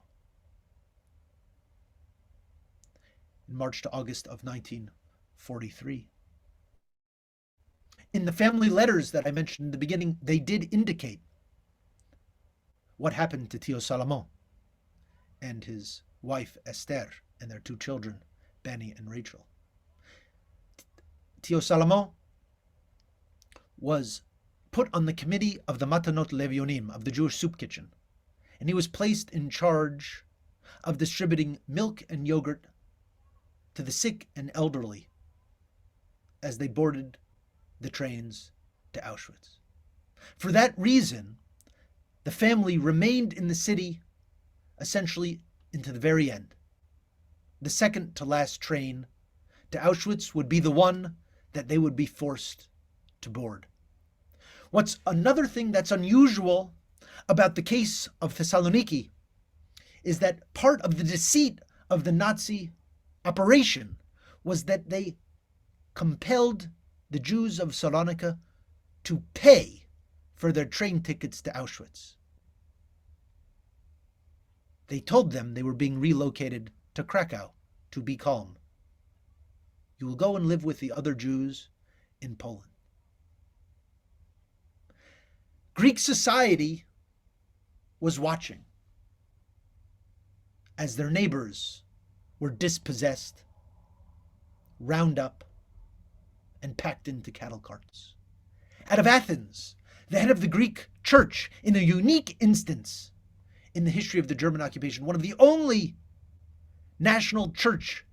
in March to August of 1943. In the family letters that I mentioned in the beginning, they did indicate what happened to Tio Salomon and his wife Esther and their two children, Benny and Rachel. Tio Salomon was put on the committee of the Matanot Levionim, of the Jewish soup kitchen, and he was placed in charge of distributing milk and yogurt to the sick and elderly as they boarded the trains to Auschwitz. For that reason, the family remained in the city essentially into the very end. The second to last train to Auschwitz would be the one that they would be forced to board. What's another thing that's unusual about the case of Thessaloniki is that part of the deceit of the Nazi operation was that they compelled the Jews of Salonika to pay for their train tickets to Auschwitz. They told them they were being relocated to Krakow, to be calm. You will go and live with the other Jews in Poland. Greek society was watching as their neighbors were dispossessed, round up, and packed into cattle carts. Out of Athens, the head of the Greek church, in a unique instance in the history of the German occupation, one of the only national church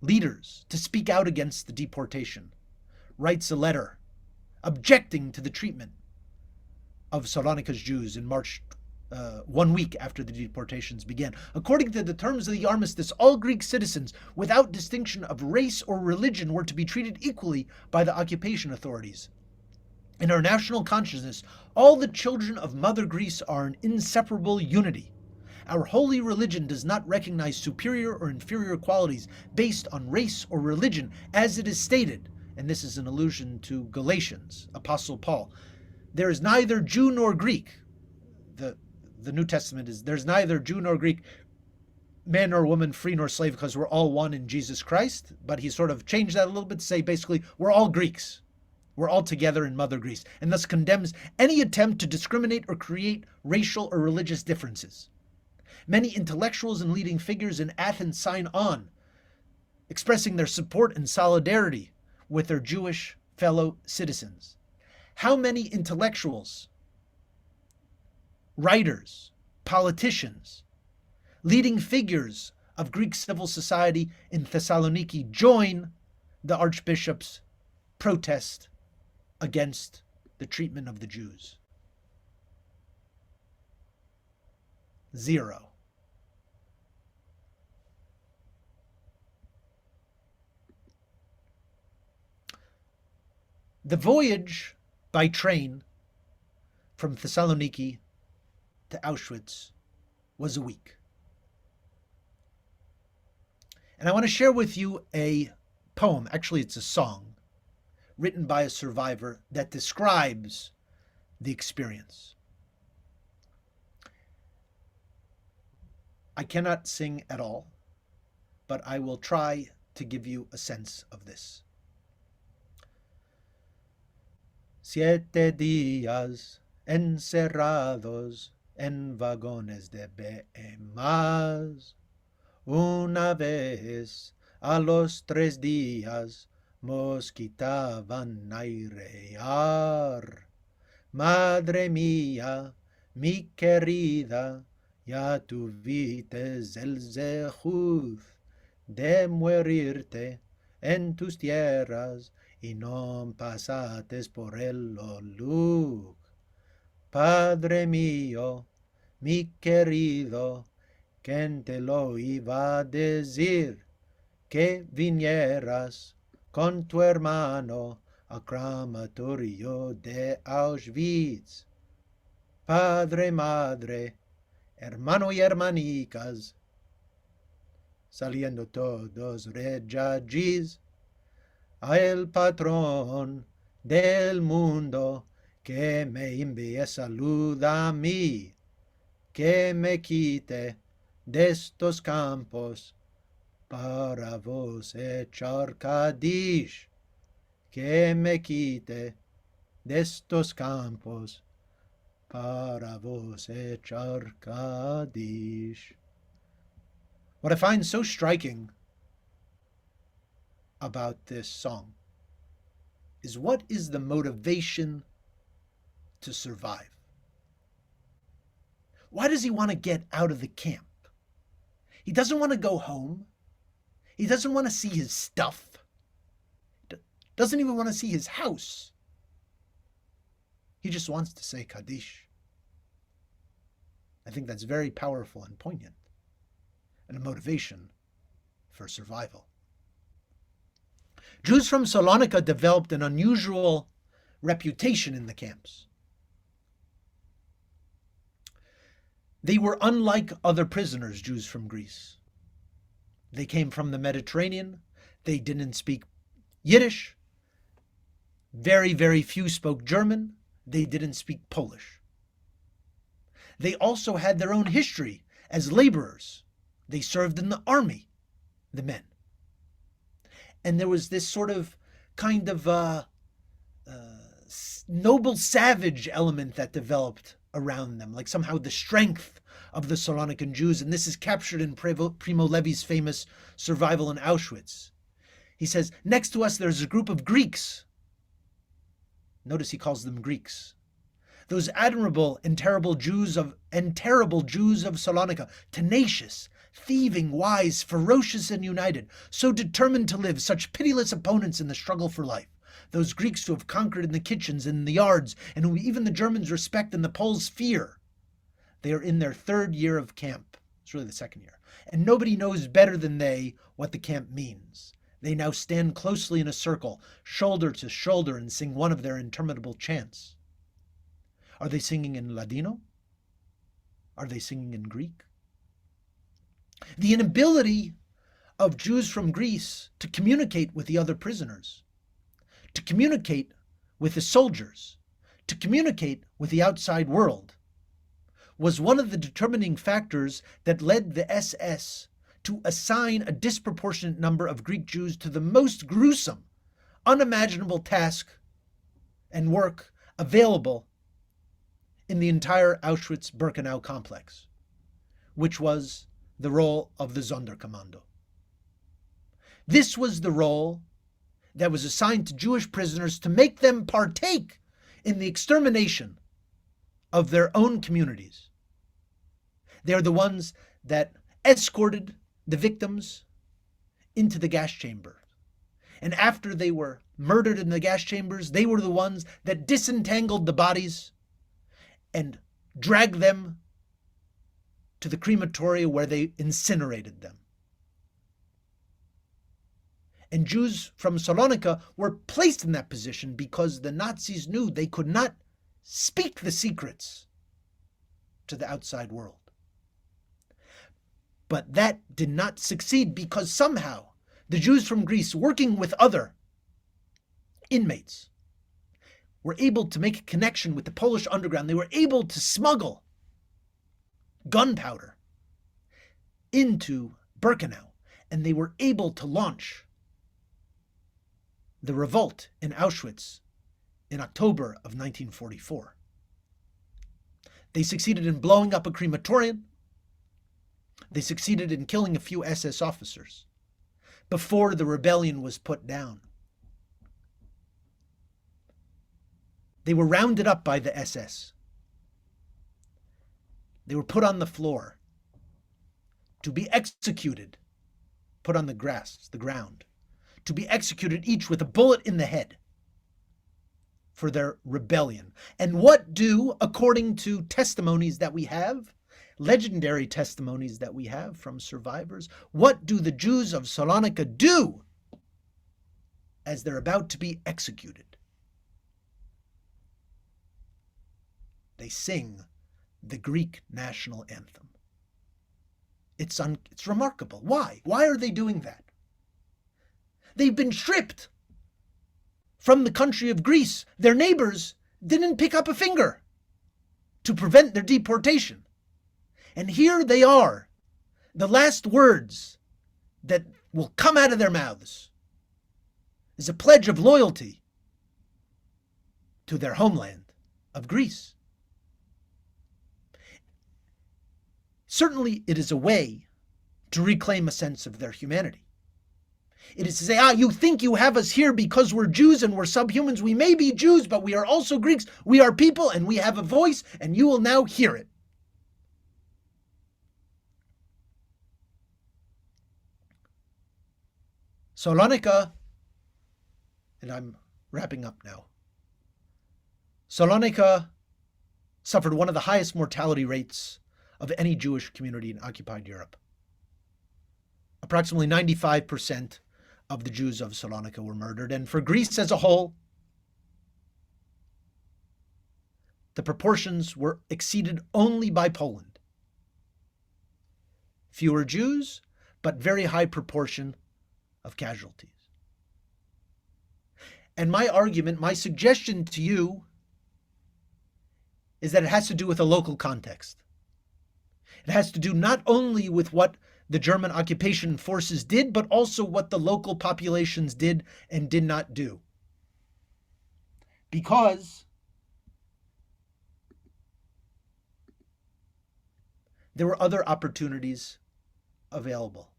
leaders to speak out against the deportation, writes a letter objecting to the treatment of Salonika's Jews in March, 1 week after the deportations began. According to the terms of the armistice, all Greek citizens, without distinction of race or religion, were to be treated equally by the occupation authorities. In our national consciousness, all the children of Mother Greece are an inseparable unity. Our holy religion does not recognize superior or inferior qualities based on race or religion, as it is stated, and this is an allusion to Galatians, Apostle Paul. There is neither Jew nor Greek. The New Testament is, there's neither Jew nor Greek, man nor woman, free nor slave, because we're all one in Jesus Christ. But he sort of changed that a little bit to say, basically, we're all Greeks. We're all together in Mother Greece, and thus condemns any attempt to discriminate or create racial or religious differences. Many intellectuals and leading figures in Athens sign on, expressing their support and solidarity with their Jewish fellow citizens. How many intellectuals, writers, politicians, leading figures of Greek civil society in Thessaloniki join the Archbishop's protest against the treatment of the Jews? Zero. The voyage by train from Thessaloniki to Auschwitz was a week. And I want to share with you a poem, actually it's a song, written by a survivor that describes the experience. I cannot sing at all, but I will try to give you a sense of this. 7 días encerrados en vagones de behemas. Una vez A los 3 días mosquitaban airear. Madre mía, mi querida, ya tuvites el zehut de morirte en tus tierras y no pasates por el oluk. Padre mío, mi querido, ¿quién te lo iba a decir? Que vinieras con tu hermano al crematorio de Auschwitz. Padre, madre, hermano y hermanicas, saliendo todos reyagis, a el patrón del mundo que me envíe salud a mí, que me quite de estos campos para vos echar Kadish, que me quite de estos campos para vos echar Kadish. What I find so striking about this song is what is the motivation to survive? Why does he want to get out of the camp? He doesn't want to go home. He doesn't want to see his stuff. Doesn't even want to see his house. He just wants to say Kaddish. I think that's very powerful and poignant, and a motivation for survival. Jews from Salonika developed an unusual reputation in the camps. They were unlike other prisoners, Jews from Greece. They came from the Mediterranean. They didn't speak Yiddish. Very, very few spoke German. They didn't speak Polish. They also had their own history as laborers. They served in the army, the men. And there was this sort of kind of noble savage element that developed around them, like somehow the strength of the Salonican Jews. And this is captured in Primo Levi's famous Survival in Auschwitz. He says, next to us there's a group of Greeks. Notice he calls them Greeks. Those admirable and terrible Jews of Salonika, tenacious, thieving, wise, ferocious, and united, so determined to live, such pitiless opponents in the struggle for life. Those Greeks who have conquered in the kitchens and in the yards, and whom even the Germans respect and the Poles fear. They are in their 3rd year of camp. It's really the 2nd year. And nobody knows better than they what the camp means. They now stand closely in a circle, shoulder to shoulder, and sing one of their interminable chants. Are they singing in Ladino? Are they singing in Greek? The inability of Jews from Greece to communicate with the other prisoners, to communicate with the soldiers, to communicate with the outside world, was one of the determining factors that led the SS to assign a disproportionate number of Greek Jews to the most gruesome, unimaginable task and work available in the entire Auschwitz-Birkenau complex, which was the role of the Zonder Commando. This was the role that was assigned to Jewish prisoners to make them partake in the extermination of their own communities. They're the ones that escorted the victims into the gas chamber. And after they were murdered in the gas chambers, they were the ones that disentangled the bodies and dragged them to the crematoria where they incinerated them. And Jews from Salonika were placed in that position because the Nazis knew they could not speak the secrets to the outside world. But that did not succeed because somehow the Jews from Greece, working with other inmates, were able to make a connection with the Polish underground. They were able to smuggle gunpowder into Birkenau, and they were able to launch the revolt in Auschwitz in October of 1944. They succeeded in blowing up a crematorium. They succeeded in killing a few SS officers. before the rebellion was put down. They were rounded up by the SS. They were put on the floor to be executed, put on the grass, the ground, to be executed each with a bullet in the head for their rebellion. And what do, according to testimonies that we have, legendary testimonies that we have from survivors, what do the Jews of Salonika do as they're about to be executed? They sing the Greek national anthem. It's remarkable. Why? Why are they doing that? They've been stripped from the country of Greece. Their neighbors didn't pick up a finger to prevent their deportation. And here they are. The last words that will come out of their mouths is a pledge of loyalty to their homeland of Greece. Certainly, it is a way to reclaim a sense of their humanity. It is to say, you think you have us here because we're Jews and we're subhumans. We may be Jews, but we are also Greeks. We are people and we have a voice, and you will now hear it. Salonika, and I'm wrapping up now. Salonika suffered one of the highest mortality rates of any Jewish community in occupied Europe. Approximately 95% of the Jews of Salonika were murdered. And for Greece as a whole, the proportions were exceeded only by Poland. Fewer Jews, but very high proportion of casualties. And my argument, my suggestion to you is that it has to do with a local context. It has to do not only with what the German occupation forces did, but also what the local populations did and did not do. Because there were other opportunities available.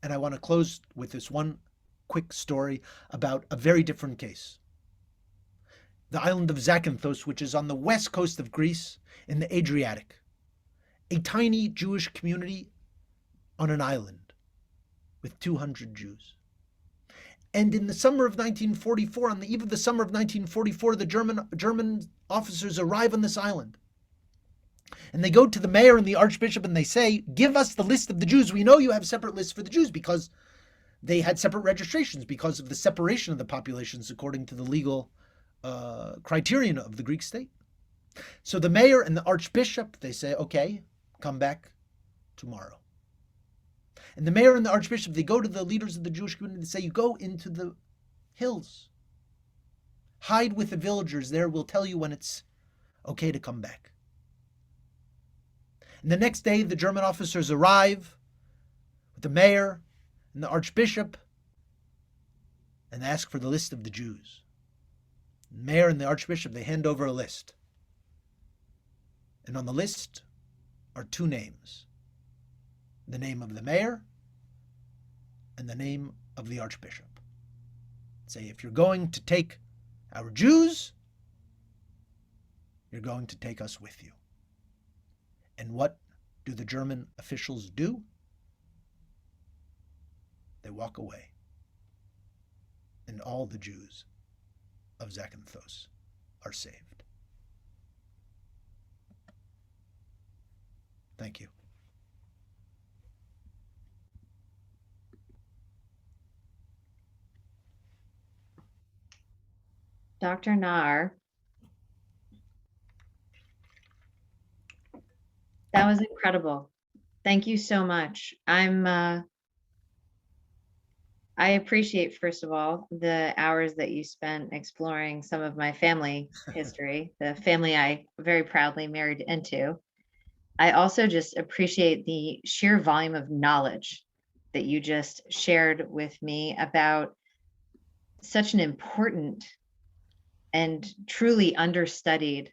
And I want to close with this one quick story about a very different case. The island of Zakinthos, which is on the west coast of Greece in the Adriatic. A tiny Jewish community on an island with 200 Jews. And in the summer of 1944, on the eve of the summer of 1944, the German officers arrive on this island. And they go to the mayor and the archbishop and they say, give us the list of the Jews. We know you have separate lists for the Jews, because they had separate registrations because of the separation of the populations according to the legal criterion of the Greek state. So the mayor and the archbishop, they say, okay, come back tomorrow. And the mayor and the archbishop, they go to the leaders of the Jewish community and say, you go into the hills. Hide with the villagers there. We'll tell you when it's okay to come back. And the next day, the German officers arrive with the mayor and the archbishop and ask for the list of the Jews. The mayor and the archbishop, they hand over a list. And on the list are two names. The name of the mayor and the name of the archbishop. Say, if you're going to take our Jews, you're going to take us with you. And what do the German officials do? They walk away. And all the Jews of Zakinthos are saved. Thank you. Dr. Naar, that was incredible. Thank you so much. I appreciate, first of all, the hours that you spent exploring some of my family history, the family I very proudly married into. I also just appreciate the sheer volume of knowledge that you just shared with me about such an important and truly understudied,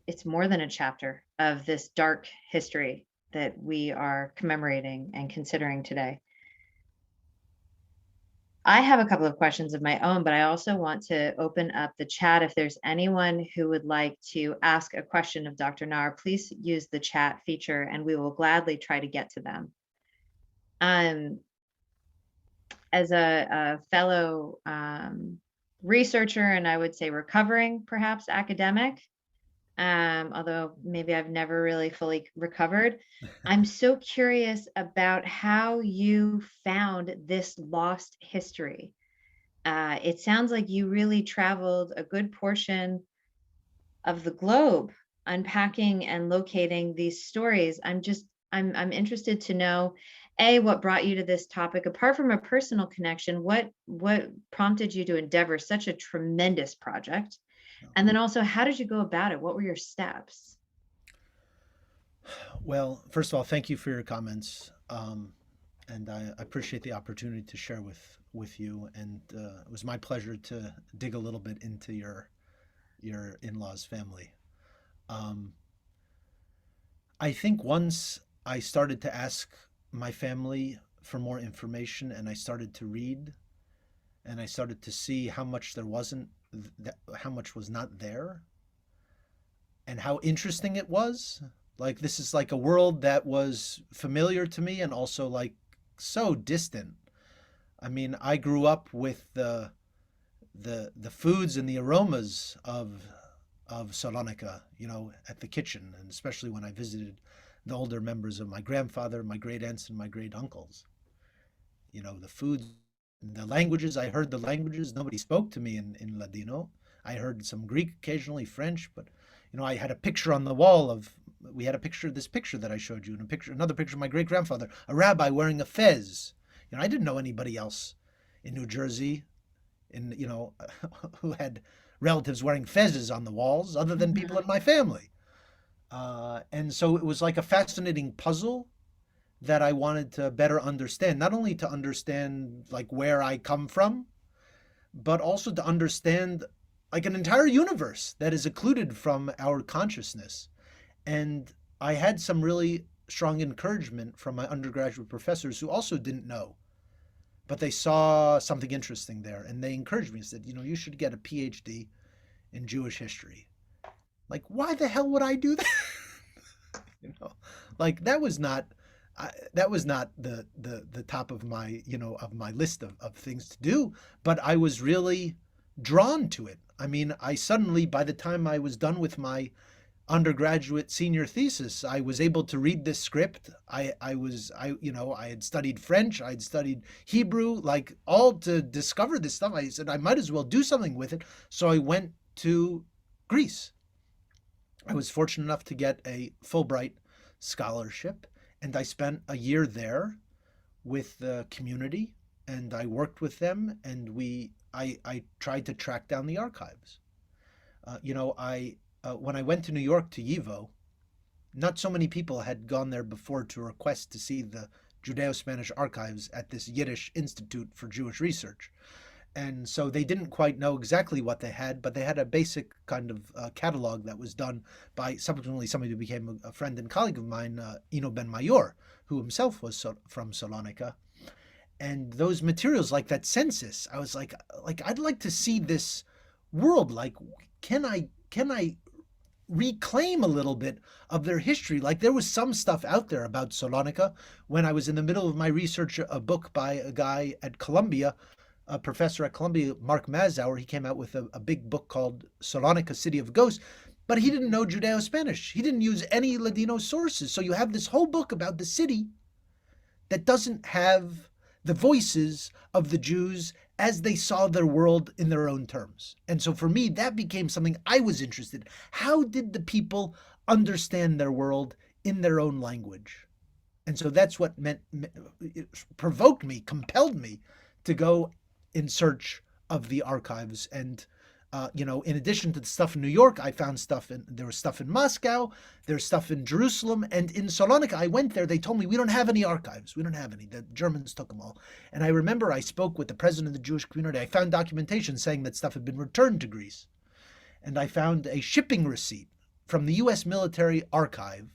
it's more than a chapter of this dark history that we are commemorating and considering today. I have a couple of questions of my own, but I also want to open up the chat. If there's anyone who would like to ask a question of Dr. Naar, please use the chat feature and we will gladly try to get to them. As a fellow researcher, and I would say recovering, perhaps academic, although maybe I've never really fully recovered, I'm so curious about how you found this lost history. It sounds like you really traveled a good portion of the globe, unpacking and locating these stories. I'm interested to know, A, what brought you to this topic, apart from a personal connection, what prompted you to endeavor such a tremendous project? And then also, how did you go about it? What were your steps? Well, first of all, thank you for your comments, and I appreciate the opportunity to share with you. And it was my pleasure to dig a little bit into your in-laws' family. I think once I started to ask my family for more information, and I started to read, and I started to see how much there wasn't, how much was not there, and how interesting it was. Like, this is like a world that was familiar to me and also like so distant. I mean, I grew up with the foods and the aromas of Salonika, you know, at the kitchen, and especially when I visited the older members of my grandfather, my great aunts, and my great uncles. You know, the foods, the languages. I heard the languages. Nobody spoke to me in Ladino. I heard some Greek, occasionally French, but you know, I had a picture on the wall of. We had a picture, this picture that I showed you, and another picture of my great grandfather, a rabbi wearing a fez. You know, I didn't know anybody else in New Jersey, you know, who had relatives wearing fezes on the walls, other than people in my family. And so it was like a fascinating puzzle that I wanted to better understand, not only to understand like where I come from, but also to understand like an entire universe that is occluded from our consciousness. And I had some really strong encouragement from my undergraduate professors who also didn't know, but they saw something interesting there, and they encouraged me and said, you know, you should get a Ph.D. in Jewish history. Like, why the hell would I do that? You know, like that was not the top of my, you know, of my list of things to do, but I was really drawn to it. I mean, I suddenly, by the time I was done with my undergraduate senior thesis, I was able to read this script. I you know, I had studied French, I had studied Hebrew, like all to discover this stuff. I said I might as well do something with it. So I went to Greece. I was fortunate enough to get a Fulbright scholarship, and I spent a year there with the community, and I worked with them, and I tried to track down the archives. You know, when I went to New York to YIVO, not so many people had gone there before to request to see the Judeo-Spanish archives at this Yiddish Institute for Jewish Research. And so they didn't quite know exactly what they had, but they had a basic kind of catalog that was done by subsequently somebody who became a friend and colleague of mine, Ino Ben Mayor, who himself was from Salonika. And those materials, like that census, I was like I'd like to see this world. Like, can I reclaim a little bit of their history? Like, there was some stuff out there about Salonika. When I was in the middle of my research, a book by a guy at Columbia, a professor at Columbia, Mark Mazauer, he came out with a big book called Salonika, City of Ghosts, but he didn't know Judeo-Spanish. He didn't use any Ladino sources. So you have this whole book about the city that doesn't have the voices of the Jews as they saw their world in their own terms. And so for me, that became something I was interested in. How did the people understand their world in their own language? And so that's what it provoked me, compelled me to go in search of the archives. And you know, in addition to the stuff in New York, I found there was stuff in Moscow, there's stuff in Jerusalem, and in Salonika. I went there, they told me, we don't have any archives. We don't have any. The Germans took them all. And I remember I spoke with the president of the Jewish community. I found documentation saying that stuff had been returned to Greece. And I found a shipping receipt from the US military archive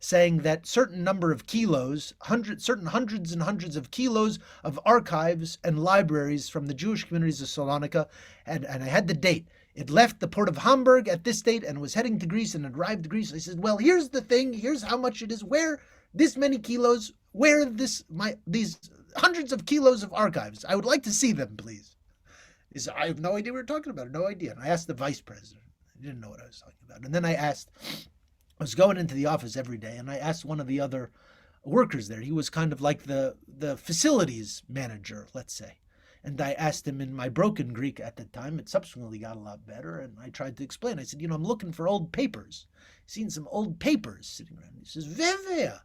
saying that certain number of kilos, certain hundreds and hundreds of kilos of archives and libraries from the Jewish communities of Salonika, and I had the date. It left the port of Hamburg at this date and was heading to Greece and arrived to Greece. I said, well, here's the thing. Here's how much it is. Where this many kilos? Where these hundreds of kilos of archives? I would like to see them, please. He said, I have no idea what we're talking about. No idea. And I asked the vice president. He didn't know what I was talking about. And then I was going into the office every day, and I asked one of the other workers there. He was kind of like the facilities manager, let's say. And I asked him in my broken Greek at the time. It subsequently got a lot better, and I tried to explain. I said, I'm looking for old papers. Seen some old papers sitting around. He says, Vevea.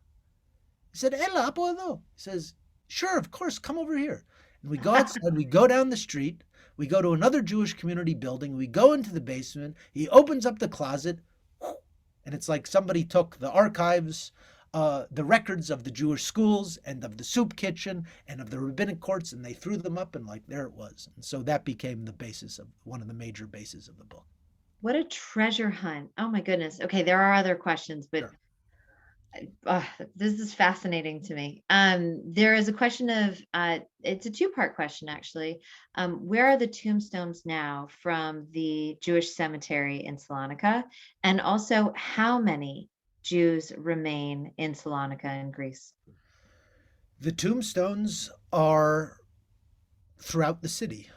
He said, Ella, apo edo. He says, sure, of course, come over here. And we go outside, we go down the street, we go to another Jewish community building, we go into the basement, he opens up the closet, and it's like somebody took the archives, the records of the Jewish schools and of the soup kitchen and of the rabbinic courts, and they threw them up, and like there it was. And so that became the basis of one of the major bases of the book. What a treasure hunt. Oh my goodness. Okay, there are other questions, but Sure. This is fascinating to me. There is a question of, it's a two-part question actually. Where are the tombstones now from the Jewish cemetery in Salonika? And also, how many Jews remain in Salonika in Greece? The tombstones are throughout the city.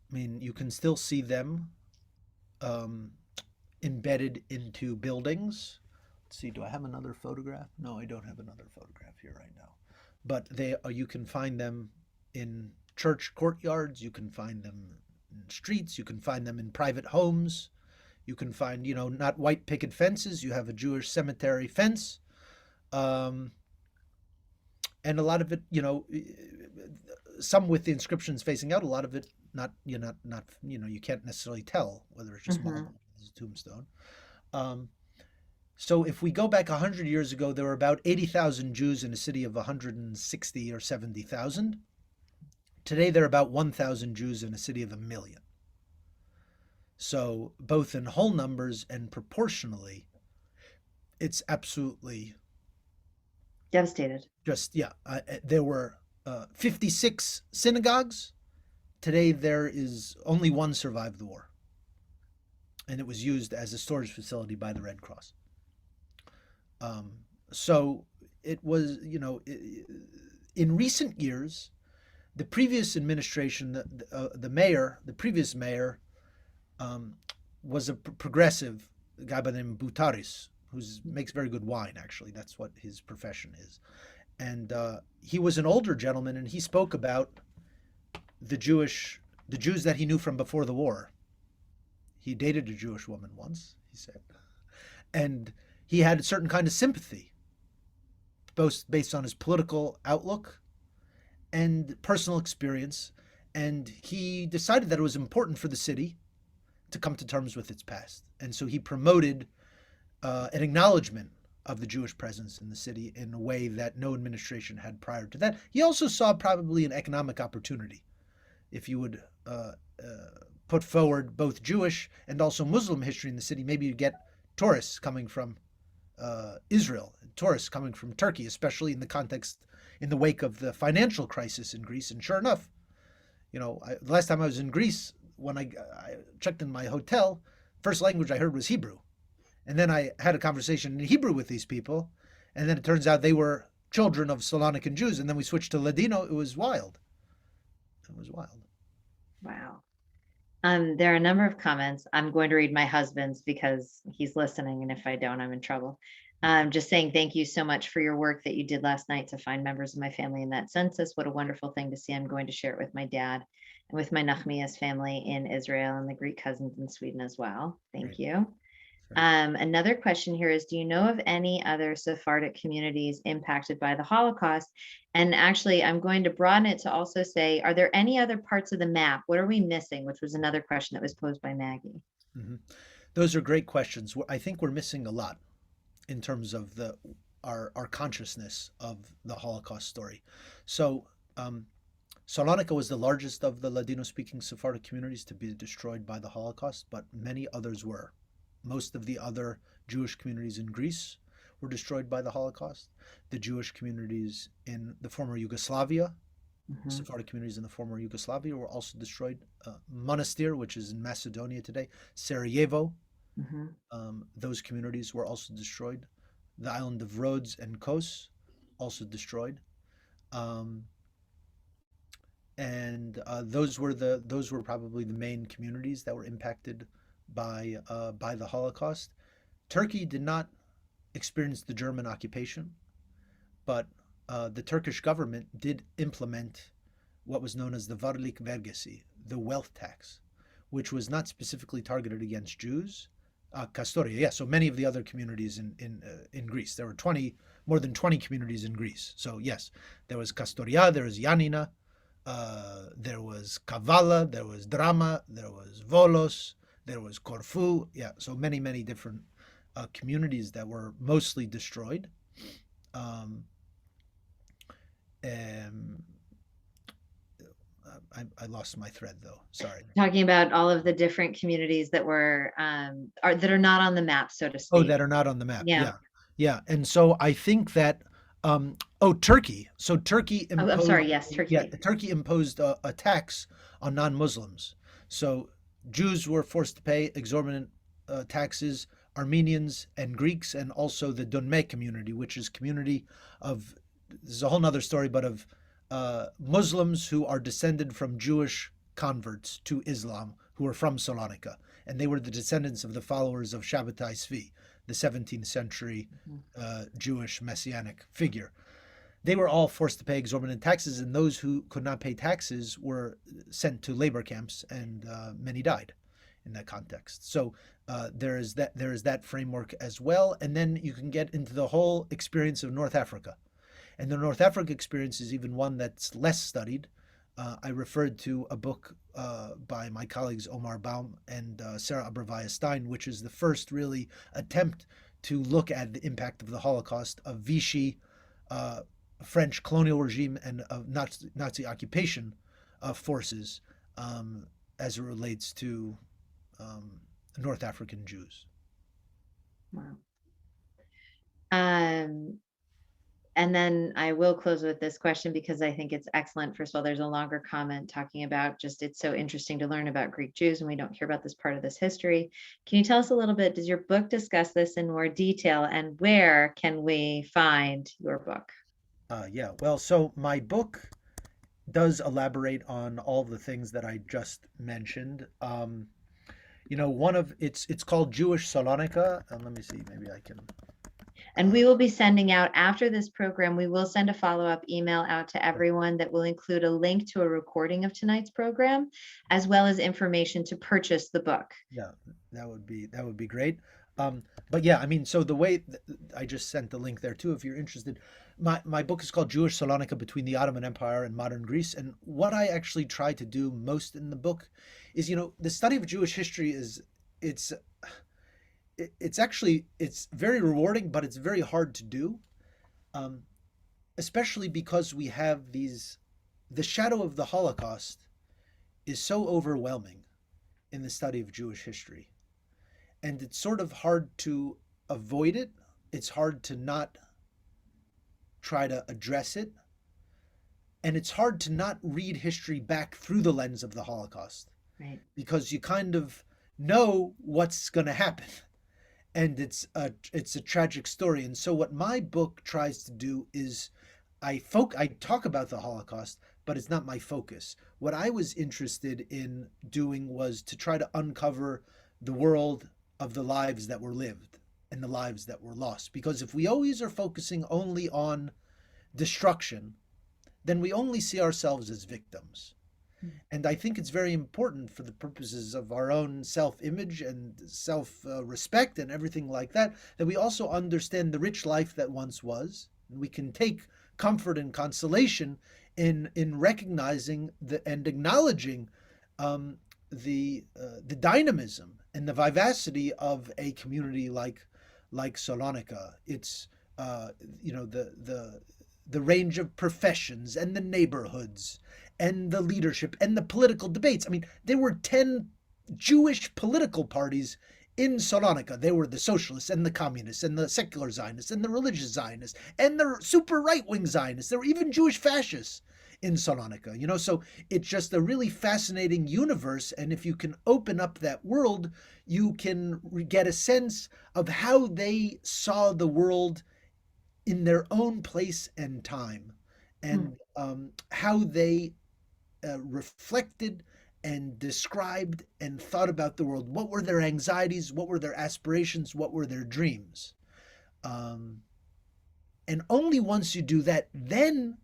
I mean, you can still see them embedded into buildings. Let's see, do I have another photograph? No, I don't have another photograph here right now. But you can find them in church courtyards, you can find them in streets, you can find them in private homes. You can find, not white picket fences. You have a Jewish cemetery fence. And a lot of it, some with the inscriptions facing out, a lot of it you can't necessarily tell whether it's just marble or a tombstone. So if we go back 100 years ago, there were about 80,000 Jews in a city of 160 or 70,000. Today, there are about 1,000 Jews in a city of 1 million. So both in whole numbers and proportionally, it's absolutely Devastated. There were 56 synagogues. Today, there is only one survived the war. And it was used as a storage facility by the Red Cross. So it was, in recent years, the previous administration, the previous mayor, was a progressive guy by the name of Boutaris, who makes very good wine, actually. That's what his profession is. And he was an older gentleman, and he spoke about the Jews that he knew from before the war. He dated a Jewish woman once, he said. And he had a certain kind of sympathy, both based on his political outlook and personal experience. And he decided that it was important for the city to come to terms with its past. And so he promoted an acknowledgement of the Jewish presence in the city in a way that no administration had prior to that. He also saw probably an economic opportunity. If you would put forward both Jewish and also Muslim history in the city, maybe you get tourists coming from Israel, tourists coming from Turkey, especially in the wake of the financial crisis in Greece. And sure enough, the last time I was in Greece, when I checked in my hotel, first language I heard was Hebrew. And then I had a conversation in Hebrew with these people. And then it turns out they were children of Salonican Jews. And then we switched to Ladino. It was wild. It was wild. Wow. There are a number of comments. I'm going to read my husband's because he's listening, and if I don't, I'm in trouble. Just saying thank you so much for your work that you did last night to find members of my family in that census. What a wonderful thing to see. I'm going to share it with my dad and with my Nachmias family in Israel and the Greek cousins in Sweden as well. Thank you. Another question here is, do you know of any other Sephardic communities impacted by the Holocaust? And actually, I'm going to broaden it to also say, are there any other parts of the map? What are we missing? Which was another question that was posed by Maggie. Mm-hmm. Those are great questions. I think we're missing a lot in terms of our consciousness of the Holocaust story. So Salonika was the largest of the Ladino-speaking Sephardic communities to be destroyed by the Holocaust, but many others were. Most of the other Jewish communities in Greece were destroyed by the Holocaust. The Jewish communities in the former Yugoslavia, Sephardic communities in the former Yugoslavia were also destroyed. Monastir, which is in Macedonia today, Sarajevo, those communities were also destroyed. The island of Rhodes and Kos, also destroyed. And those were probably the main communities that were impacted by the Holocaust. Turkey did not experience the German occupation, but the Turkish government did implement what was known as the varlık vergisi, the wealth tax, which was not specifically targeted against Jews. Kastoria, yeah. So many of the other communities in Greece. There were more than 20 communities in Greece. So yes, there was Kastoria, there was Yanina, there was Kavala, there was Drama, there was Volos, there was Corfu. Yeah, so many different communities that were mostly destroyed. I lost my thread though. Sorry. Talking about all of the different communities that were that are not on the map, so to speak. Oh, that are not on the map. Yeah. And so I think that Turkey. So Turkey imposed. I'm sorry. Yes, Turkey. Yeah, Turkey imposed a tax on non-Muslims. So Jews were forced to pay exorbitant taxes. Armenians and Greeks, and also the Donme community, which is community of, this is a whole nother story, but of Muslims who are descended from Jewish converts to Islam who are from Salonika. And they were the descendants of the followers of Shabbatai Tzvi, the 17th century Jewish messianic figure. They were all forced to pay exorbitant taxes, and those who could not pay taxes were sent to labor camps, and many died in that context. So there is that framework as well. And then you can get into the whole experience of North Africa. And the North Africa experience is even one that's less studied. I referred to a book by my colleagues Omar Baum and Sarah Abrevaya Stein, which is the first really attempt to look at the impact of the Holocaust, of Vichy, French colonial regime, and of Nazi occupation forces as it relates to North African Jews. Wow. And then I will close with this question because I think it's excellent. First of all, there's a longer comment talking about just it's so interesting to learn about Greek Jews, and we don't hear about this part of this history. Can you tell us a little bit, does your book discuss this in more detail, and where can we find your book? Yeah, well, so my book does elaborate on all the things that I just mentioned. One of it's called Jewish Salonika, and let me see, maybe I can. And we will be sending out, after this program, we will send a follow-up email out to everyone that will include a link to a recording of tonight's program, as well as information to purchase the book. Yeah, that would be great. But yeah, I mean, so the way I just sent the link there too, if you're interested. My book is called Jewish Salonika Between the Ottoman Empire and Modern Greece. And what I actually try to do most in the book is, the study of Jewish history it's very rewarding, but it's very hard to do, especially because we have the shadow of the Holocaust is so overwhelming in the study of Jewish history. And it's sort of hard to avoid it. It's hard to not try to address it. And it's hard to not read history back through the lens of the Holocaust. Right. Because you kind of know what's going to happen. And it's a tragic story. And so what my book tries to do is I talk about the Holocaust, but it's not my focus. What I was interested in doing was to try to uncover the world of the lives that were lived and the lives that were lost. Because if we always are focusing only on destruction, then we only see ourselves as victims. And I think it's very important for the purposes of our own self-image and self-respect and everything like that, that we also understand the rich life that once was. And we can take comfort and consolation in recognizing and acknowledging the dynamism and the vivacity of a community like Salonika. It's the range of professions and the neighborhoods and the leadership and the political debates. I mean, there were 10 Jewish political parties in Salonika, there were the socialists and the communists and the secular Zionists and the religious Zionists and the super right-wing Zionists. There were even Jewish fascists in Salonika, so it's just a really fascinating universe. And if you can open up that world, you can get a sense of how they saw the world in their own place and time, and how they reflected and described and thought about the world. What were their anxieties? What were their aspirations? What were their dreams? And only once you do that, then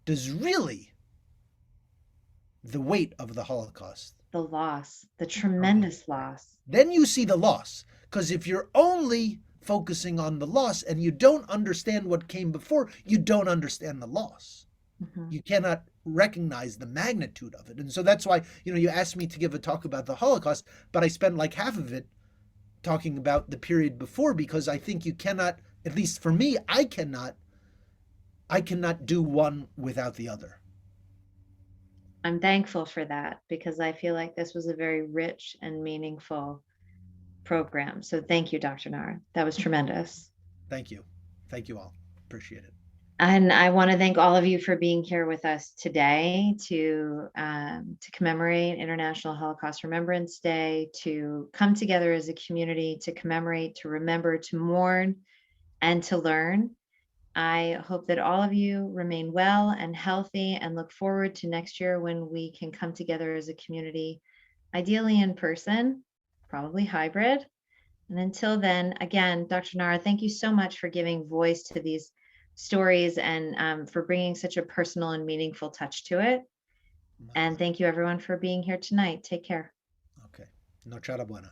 does really the weight of the Holocaust. The loss, the tremendous loss. Then you see the loss. Because if you're only focusing on the loss and you don't understand what came before, you don't understand the loss. Mm-hmm. You cannot recognize the magnitude of it. And so that's why, you asked me to give a talk about the Holocaust, but I spent like half of it talking about the period before, because I think you cannot, at least for me, I cannot do one without the other. I'm thankful for that, because I feel like this was a very rich and meaningful program. So thank you, Dr. Naar. That was tremendous. Thank you. Thank you all. Appreciate it. And I want to thank all of you for being here with us today to commemorate International Holocaust Remembrance Day, to come together as a community, to commemorate, to remember, to mourn, and to learn. I hope that all of you remain well and healthy, and look forward to next year when we can come together as a community, ideally in person, probably hybrid. And until then, again, Dr. Naar, thank you so much for giving voice to these stories, and for bringing such a personal and meaningful touch to it. And thank you everyone for being here tonight. Take care. Okay. Noche buena.